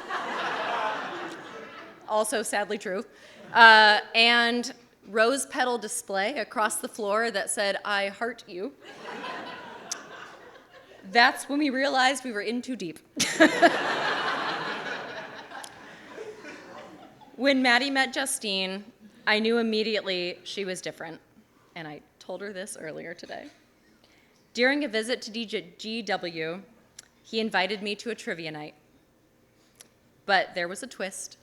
S6: also sadly true, and rose petal display across the floor that said, "I heart you." That's when we realized we were in too deep. When Maddie met Justine, I knew immediately she was different, and I told her this earlier today. During a visit to GW, he invited me to a trivia night. But there was a twist.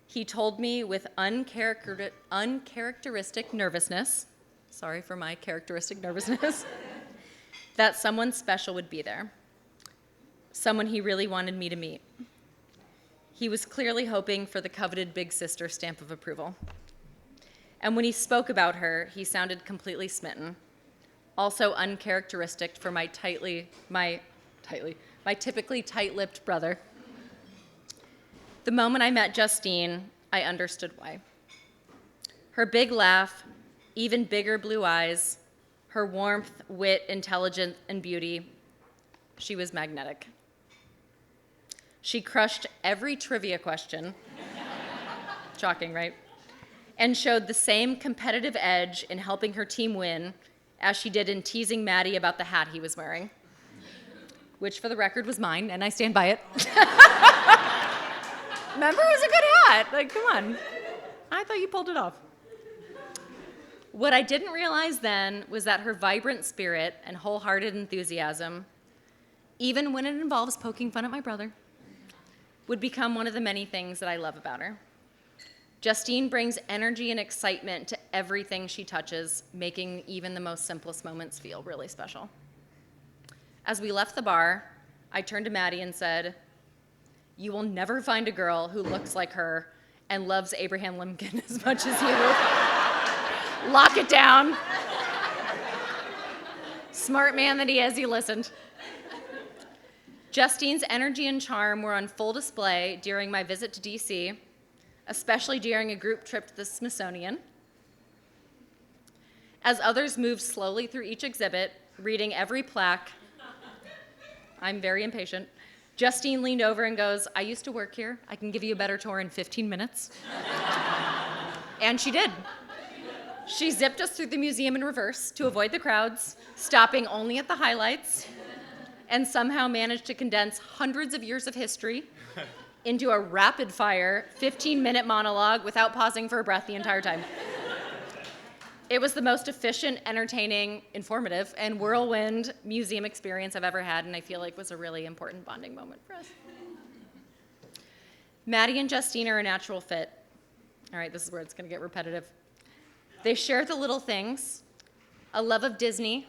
S6: He told me with uncharacteristic nervousness, sorry for my characteristic nervousness, that someone special would be there, someone he really wanted me to meet. He was clearly hoping for the coveted big sister stamp of approval. And when he spoke about her, he sounded completely smitten, also uncharacteristic for my typically tight-lipped brother. The moment I met Justine, I understood why. Her big laugh, even bigger blue eyes, her warmth, wit, intelligence, and beauty, she was magnetic. She crushed every trivia question, shocking, right? And showed the same competitive edge in helping her team win as she did in teasing Maddie about the hat he was wearing, which for the record was mine, and I stand by it. Remember, it was a good hat. Like, come on. I thought you pulled it off. What I didn't realize then was that her vibrant spirit and wholehearted enthusiasm, even when it involves poking fun at my brother, would become one of the many things that I love about her. Justine brings energy and excitement to everything she touches, making even the most simplest moments feel really special. As we left the bar, I turned to Maddie and said, "You will never find a girl who looks like her and loves Abraham Lincoln as much as you." Lock it down. Smart man that he is, he listened. Justine's energy and charm were on full display during my visit to DC, especially during a group trip to the Smithsonian. As others moved slowly through each exhibit, reading every plaque, I'm very impatient, Justine leaned over and goes, "I used to work here. I can give you a better tour in 15 minutes. And she did. She zipped us through the museum in reverse to avoid the crowds, stopping only at the highlights, and somehow managed to condense hundreds of years of history into a rapid-fire 15-minute monologue without pausing for a breath the entire time. It was the most efficient, entertaining, informative, and whirlwind museum experience I've ever had, and I feel like was a really important bonding moment for us. Maddie and Justine are a natural fit. All right, this is where it's gonna get repetitive. They share the little things, a love of Disney,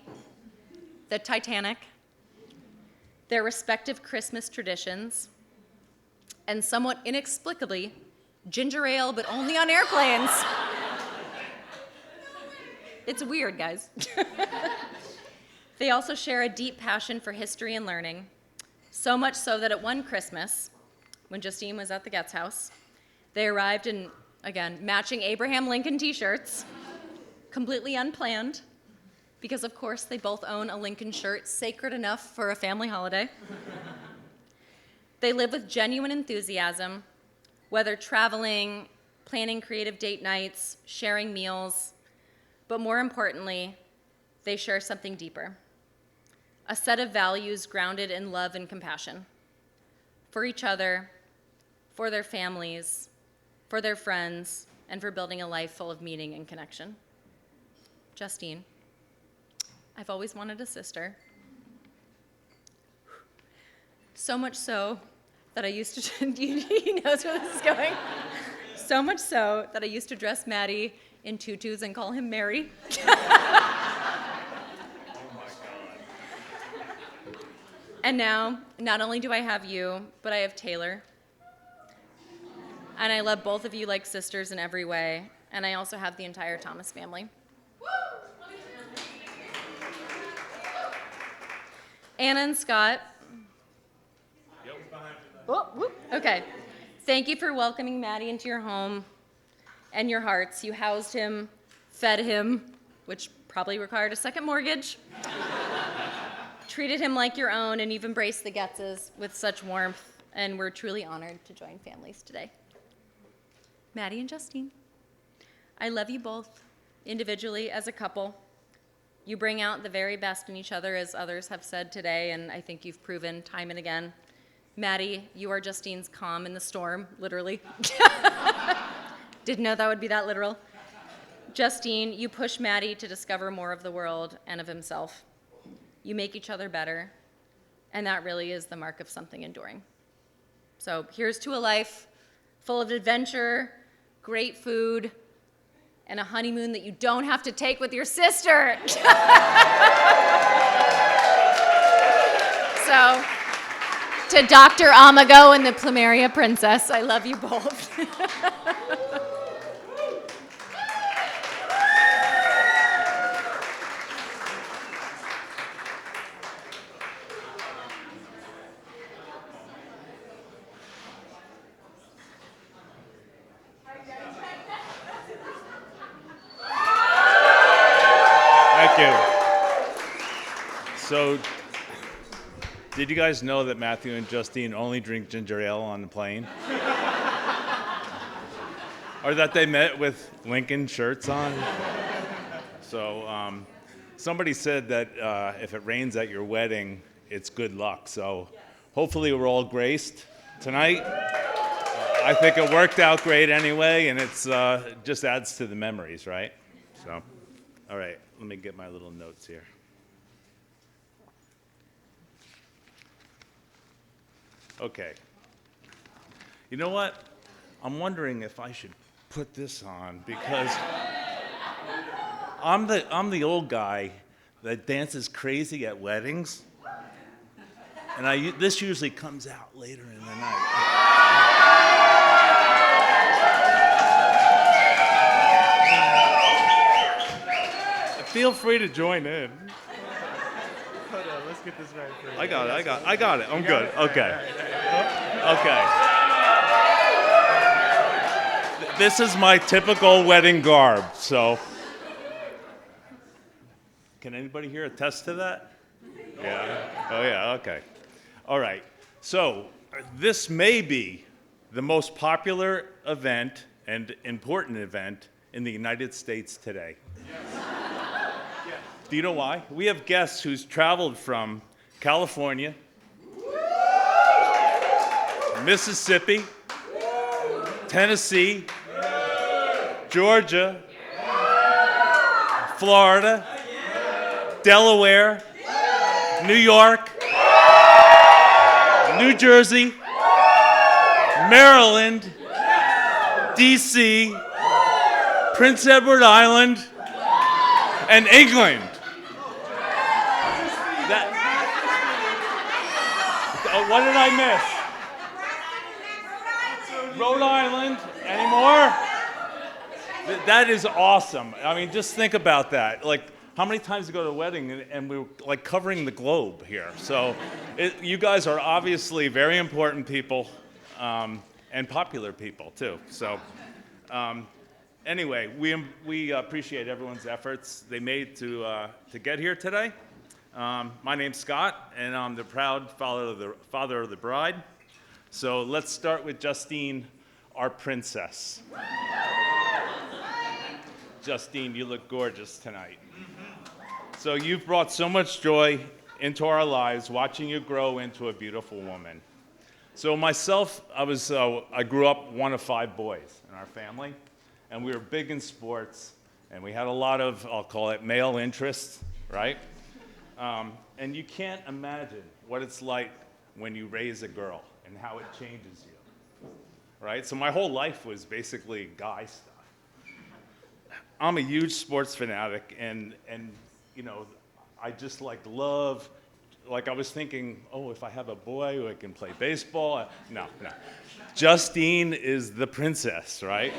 S6: the Titanic, their respective Christmas traditions, and somewhat inexplicably, ginger ale, but only on airplanes. It's weird, guys. They also share a deep passion for history and learning, so much so that at one Christmas, when Justine was at the Getz house, they arrived in, again, matching Abraham Lincoln t-shirts, completely unplanned, because of course they both own a Lincoln shirt sacred enough for a family holiday. They live with genuine enthusiasm, whether traveling, planning creative date nights, sharing meals, but more importantly, they share something deeper, a set of values grounded in love and compassion for each other, for their families, for their friends, and for building a life full of meaning and connection. Justine, I've always wanted a sister. So much so that I used to, he knows where this is going. So much so that I used to dress Maddie in tutus and call him Mary. And now, not only do I have you, but I have Taylor. And I love both of you like sisters in every way. And I also have the entire Thomas family. Anna and Scott. Okay. Thank you for welcoming Maddie into your home and your hearts. You housed him, fed him, which probably required a second mortgage, treated him like your own, and you've embraced the Getzes with such warmth, and we're truly honored to join families today. Maddie and Justine, I love you both, individually, as a couple. You bring out the very best in each other, as others have said today, and I think you've proven time and again. Maddie, you are Justine's calm in the storm, literally. Didn't know that would be that literal. Justine, you push Maddie to discover more of the world and of himself. You make each other better, and that really is the mark of something enduring. So here's to a life full of adventure, great food, and a honeymoon that you don't have to take with your sister. So, to Dr. Amago and the Plumeria Princess, I love you both.
S11: Thank you. So, did you guys know that Matthew and Justine only drink ginger ale on the plane? Or that they met with Lincoln shirts on? So, somebody said that if it rains at your wedding, it's good luck. So, hopefully we're all graced tonight. I think it worked out great anyway, and it's just adds to the memories, right? So, all right, let me get my little notes here. Okay. You know what? I'm wondering if I should put this on because I'm the old guy that dances crazy at weddings, and this usually comes out later in the night. Feel free to join in. But, let's
S4: Let's get this right for you.
S11: I got it. I'm good. Okay. Okay. This is my typical wedding garb, so. Can anybody here attest to that? Yeah. Oh, yeah, okay. All right. So, this may be the most popular event and important event in the United States today. Do you know why? We have guests who's traveled from California, Mississippi, Tennessee, Georgia, Florida, Delaware, New York, New Jersey, Maryland, D.C., Prince Edward Island, and England. What did I miss? Rhode Island. Any more? That is awesome. I mean, just think about that. Like, how many times you go to a wedding and we're like covering the globe here? So, you guys are obviously very important people and popular people too. So, anyway, we appreciate everyone's efforts they made to get here today. My name's Scott, and I'm the proud father of the bride. So let's start with Justine, our princess. Justine, you look gorgeous tonight. So you've brought so much joy into our lives, watching you grow into a beautiful woman. So myself, I grew up one of 5 boys in our family, and we were big in sports, and we had a lot of, I'll call it, male interests, right? And you can't imagine what it's like when you raise a girl and how it changes you, right? So my whole life was basically guy stuff. I'm a huge sports fanatic, and you know, I just love, I was thinking, oh, if I have a boy who I can play baseball. No. Justine is the princess, right?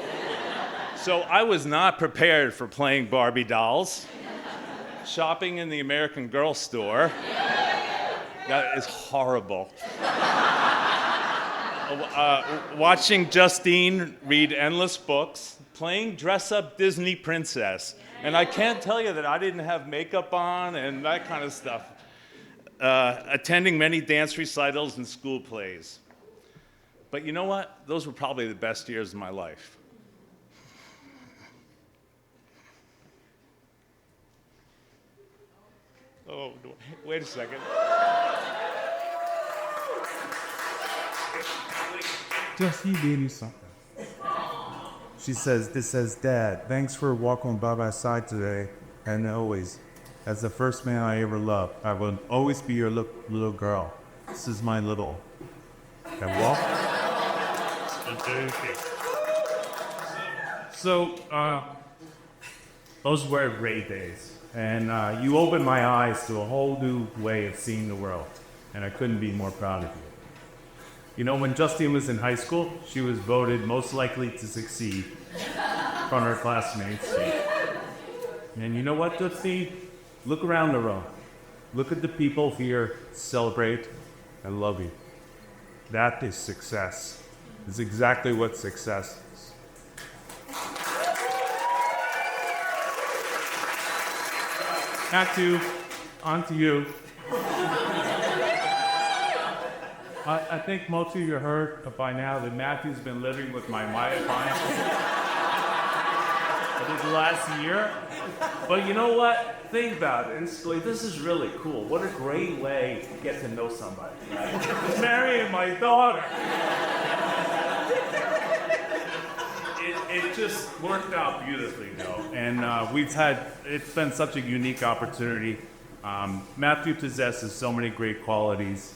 S11: So I was not prepared for playing Barbie dolls. Shopping in the American Girl store. That is horrible. Watching Justine read endless books, playing dress-up Disney princess. And I can't tell you that I didn't have makeup on and that kind of stuff. Attending many dance recitals and school plays. But you know what? Those were probably the best years of my life. Oh, wait a second.
S12: Justine gave me something. She says, this says, Dad, thanks for walking by my side today, and always. As the first man I ever loved, I will always be your little girl. This is my little. And walk. So, those were great days. And you opened my eyes to a whole new way of seeing the world. And I couldn't be more proud of you. You know, when Justine was in high school, she was voted most likely to succeed from her classmates. And you know what, Justine? Look around the room. Look at the people here, celebrate, and love you. That is success. It's exactly what success is. Matthew, on to you. I think most of you heard by now that Matthew's been living with my wife for the last year. But you know what? Think about it. It's like, this is really cool. What a great way to get to know somebody. Right? Marrying my daughter. It just worked out beautifully, though. And it's been such a unique opportunity. Matthew possesses so many great qualities.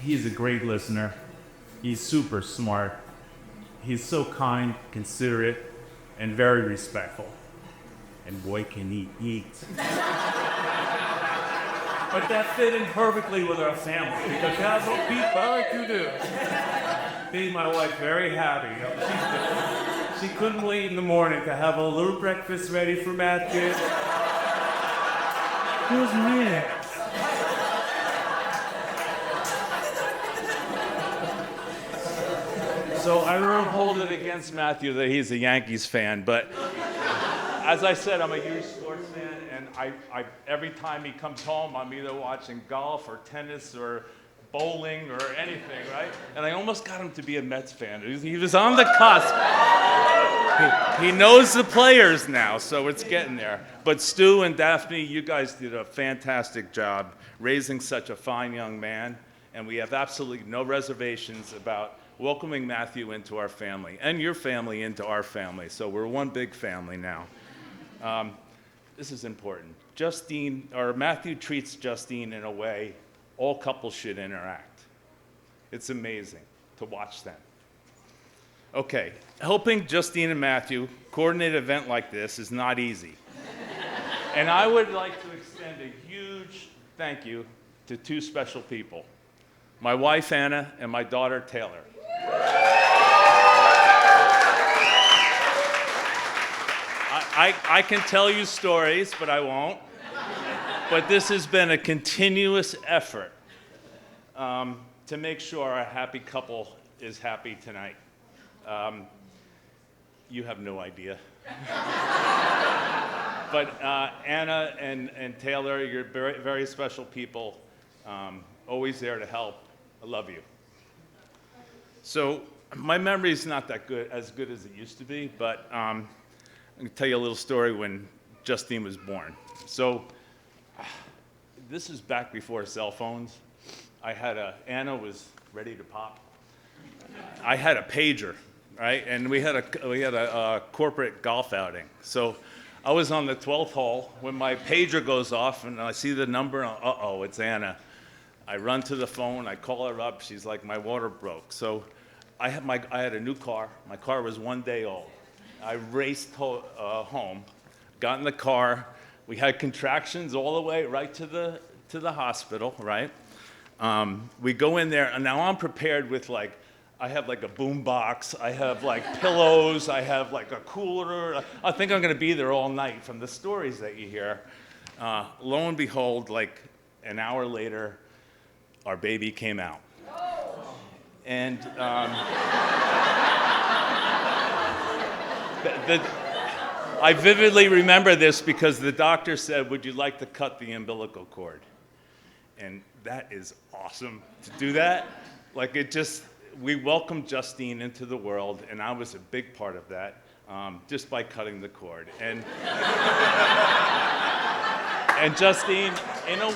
S12: He's a great listener. He's super smart. He's so kind, considerate, and very respectful. And boy, can he eat. But that fit in perfectly with our family, because that's what people like to do. Made my wife very happy. She couldn't wait in the morning to have a little breakfast ready for Matthew. Who's me?
S11: I don't hold it against Matthew that he's a Yankees fan, but as I said, I'm a huge sports fan, and I every time he comes home, I'm either watching golf or tennis or bowling or anything, right? And I almost got him to be a Mets fan. He was on the cusp. He knows the players now, so it's getting there. But Stu and Daphne, you guys did a fantastic job raising such a fine young man, and we have absolutely no reservations about welcoming Matthew into our family and your family into our family. So we're one big family now. This is important. Matthew treats Justine in a way all couples should interact. It's amazing to watch them. Okay, helping Justine and Matthew coordinate an event like this is not easy. And I would like to extend a huge thank you to two special people, my wife Anna and my daughter Taylor. I can tell you stories, but I won't. But this has been a continuous effort to make sure our happy couple is happy tonight. You have no idea. But Anna and Taylor, you're very, very special people, always there to help. I love you. So my memory is not that good as it used to be, but I'm going to tell you a little story when Justine was born. So this is back before cell phones. Anna was ready to pop. I had a pager, right? And we had a corporate golf outing. So I was on the 12th hole when my pager goes off and I see the number, and uh-oh, it's Anna. I run to the phone, I call her up, she's like, my water broke. So I had a new car. My car was 1 day old. I raced home, got in the car. We had contractions all the way right to the hospital, right? We go in there, and now I'm prepared with I have a boom box, I have pillows, I have a cooler. I think I'm gonna be there all night from the stories that you hear. Lo and behold, an hour later, our baby came out. And I vividly remember this because the doctor said, would you like to cut the umbilical cord? And that is awesome to do that. We welcomed Justine into the world, and I was a big part of that, just by cutting the cord. And Justine, in a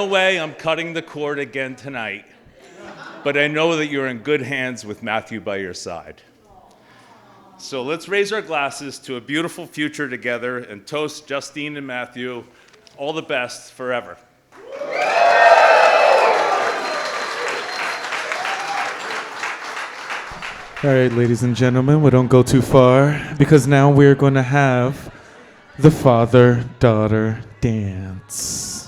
S11: way, I'm cutting the cord again tonight, but I know that you're in good hands with Matthew by your side. So let's raise our glasses to a beautiful future together and toast Justine and Matthew. All the best forever.
S4: All right, ladies and gentlemen, we don't go too far because now we're going to have the father-daughter dance.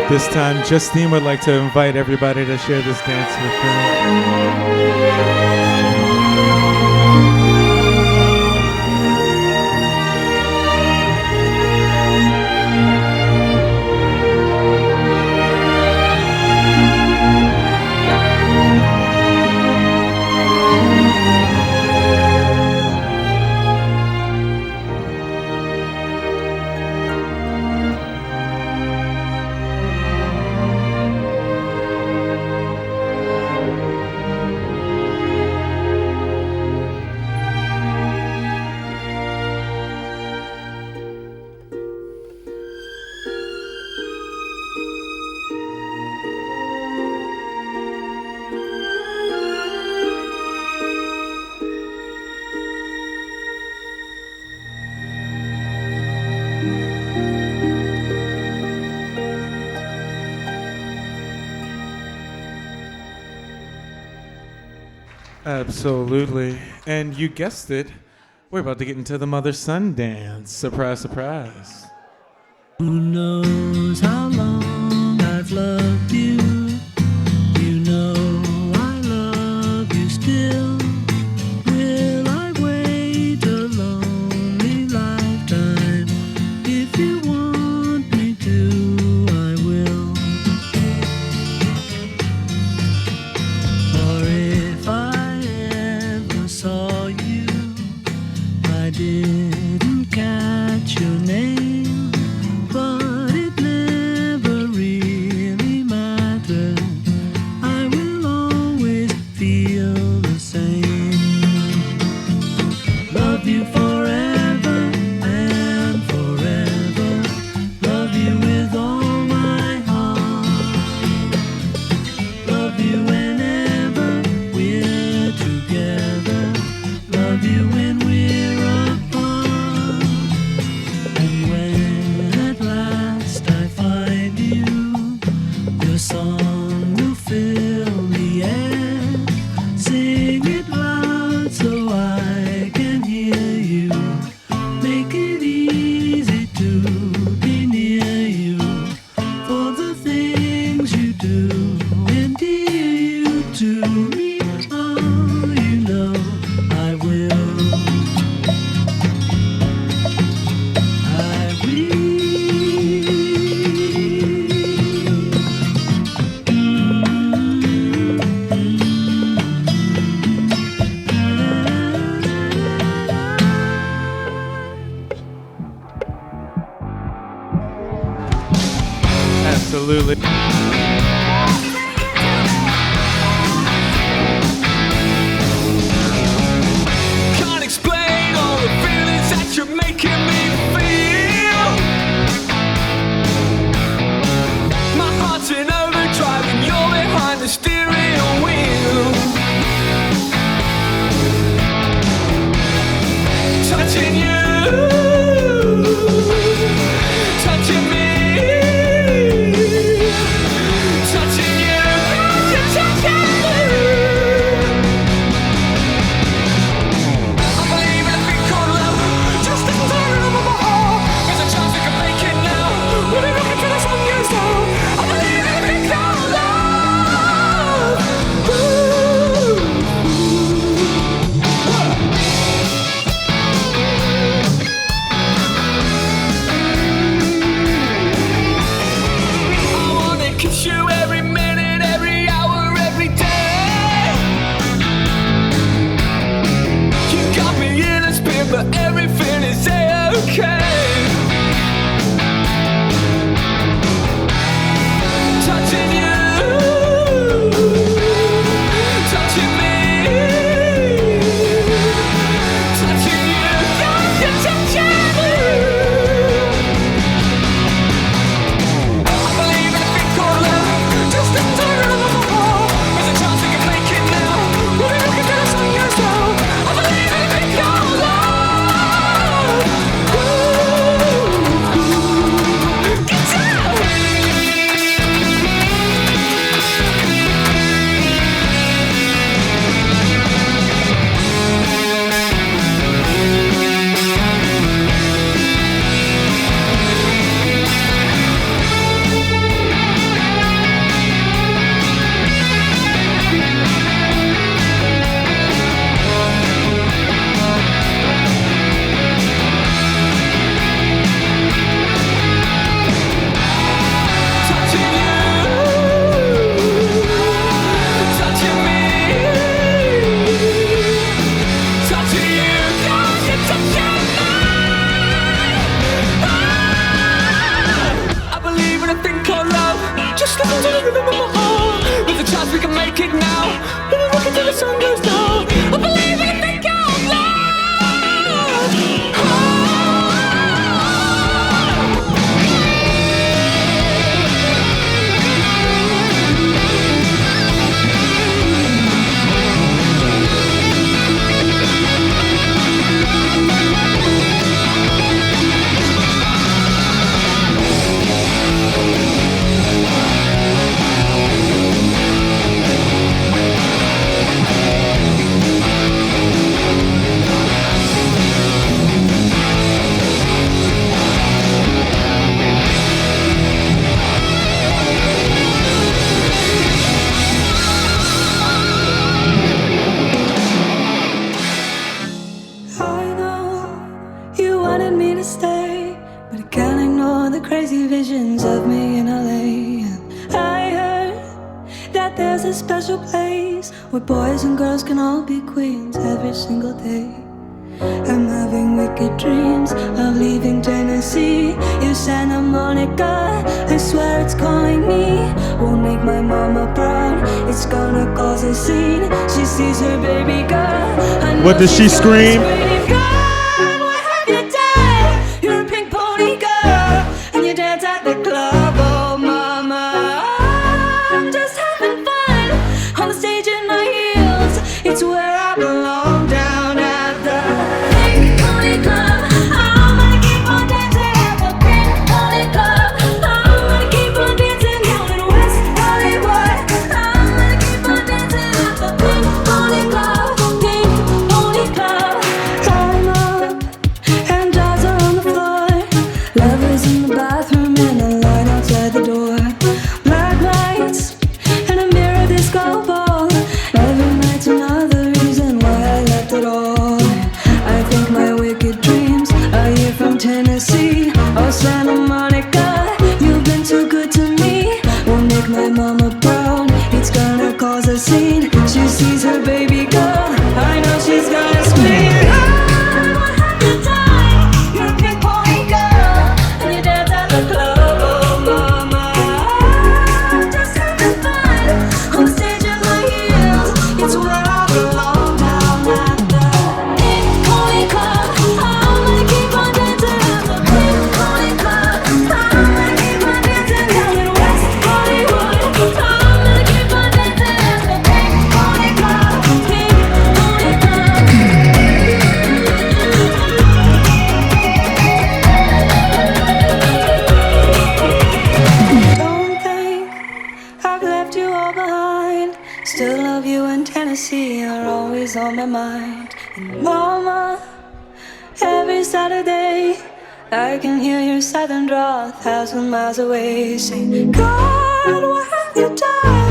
S4: This time, Justine would like to invite everybody to share this dance with her. Absolutely. And you guessed it, we're about to get into the mother-son dance. Surprise, surprise.
S8: Who knows how long I've loved you? You know I love you still. Will I wait a lonely lifetime? If you want me to, I will. For if I ever saw you, I didn't catch your name, but it never really mattered. I will always feel the same. Love you forever and forever. Love you with all my heart. Love you whenever we're together. Love you when we're apart. And when at last I find you, your song will fill the air. Sing it loud so I can hear you. Make it easy to be near you. For the things you do endear you to me. Oh, you know I will. I will.
S4: Absolutely.
S8: Can't explain all the feelings that you're making me feel. My heart's in overdrive and you're behind the steering wheel. Touching you, touching me, touching you, you're touching me. I believe in a thing called love, just a third of my heart. There's a chance we can make it now. We'll be looking for the sun goes down. I believe in a thing called love. I wanna kiss you every minute, every hour, every day. You got me in a spin, but everything is okay. Touching you, touching me, touching you, you're touching me. I believe in a thing called love, just a third of my heart. There's a chance we can make it now. We'll be looking till the sun goes down. I believe in a thing called love. Get down. Touching you, touching me, touching you, you're touching me. I believe in a thing called love, just listen to the rhythm of my heart. There's a chance we can make it now. We'll be looking till the sun goes down. I believe in a thing called love.
S7: crazy visions of me in LA. I heard that there's a special place where boys and girls can all be queens every single day. I'm having wicked dreams of leaving Tennessee. You Santa Monica, I swear it's calling me. Won't make my mama proud, it's gonna cause a scene. She sees her baby girl. I know
S4: What does she
S7: she's gonna
S4: scream?
S7: scream, "God, what have you done? You're a pink pony girl, and you dance at the club, oh mama. I'm just having fun on the stage in my heels. It's where I belong, down at the Pink Pony Club. I'm gonna keep on dancing at the Pink Pony Club. I'm gonna keep on dancing down in West Hollywood. I'm gonna keep on dancing at the Pink Pony Club. Pink Pony Club. Climb up and jars are on the floor. Lovers in the bathroom and a light outside the door. Black lights and a mirror disco ball. Every night's another reason why I left it all. I think my wicked dreams are here from Tennessee. Oh, Santa Monica, you've been too good to me. Won't make my mama proud, it's gonna cause a scene. She sees her baby girl, I know she's gonna scream. "Ah, what have you done? You're a pink pony girl, and you dance at the club, oh mama. I'm just having fun on the stage in my heels. It's where I belong, down at the Pink Pony Club. I'm gonna keep on dancing at the Pink Pony Club. I'm gonna keep on dancing down in West Hollywood. I'm gonna keep on dancing at the Pink Pony Club. Pink Pony Club. Don't think I've left you all behind. Still love you in Tennessee, you're always on my mind. And mama, every Saturday I can hear your southern drawl 1,000 miles away, saying, "God, what have you done?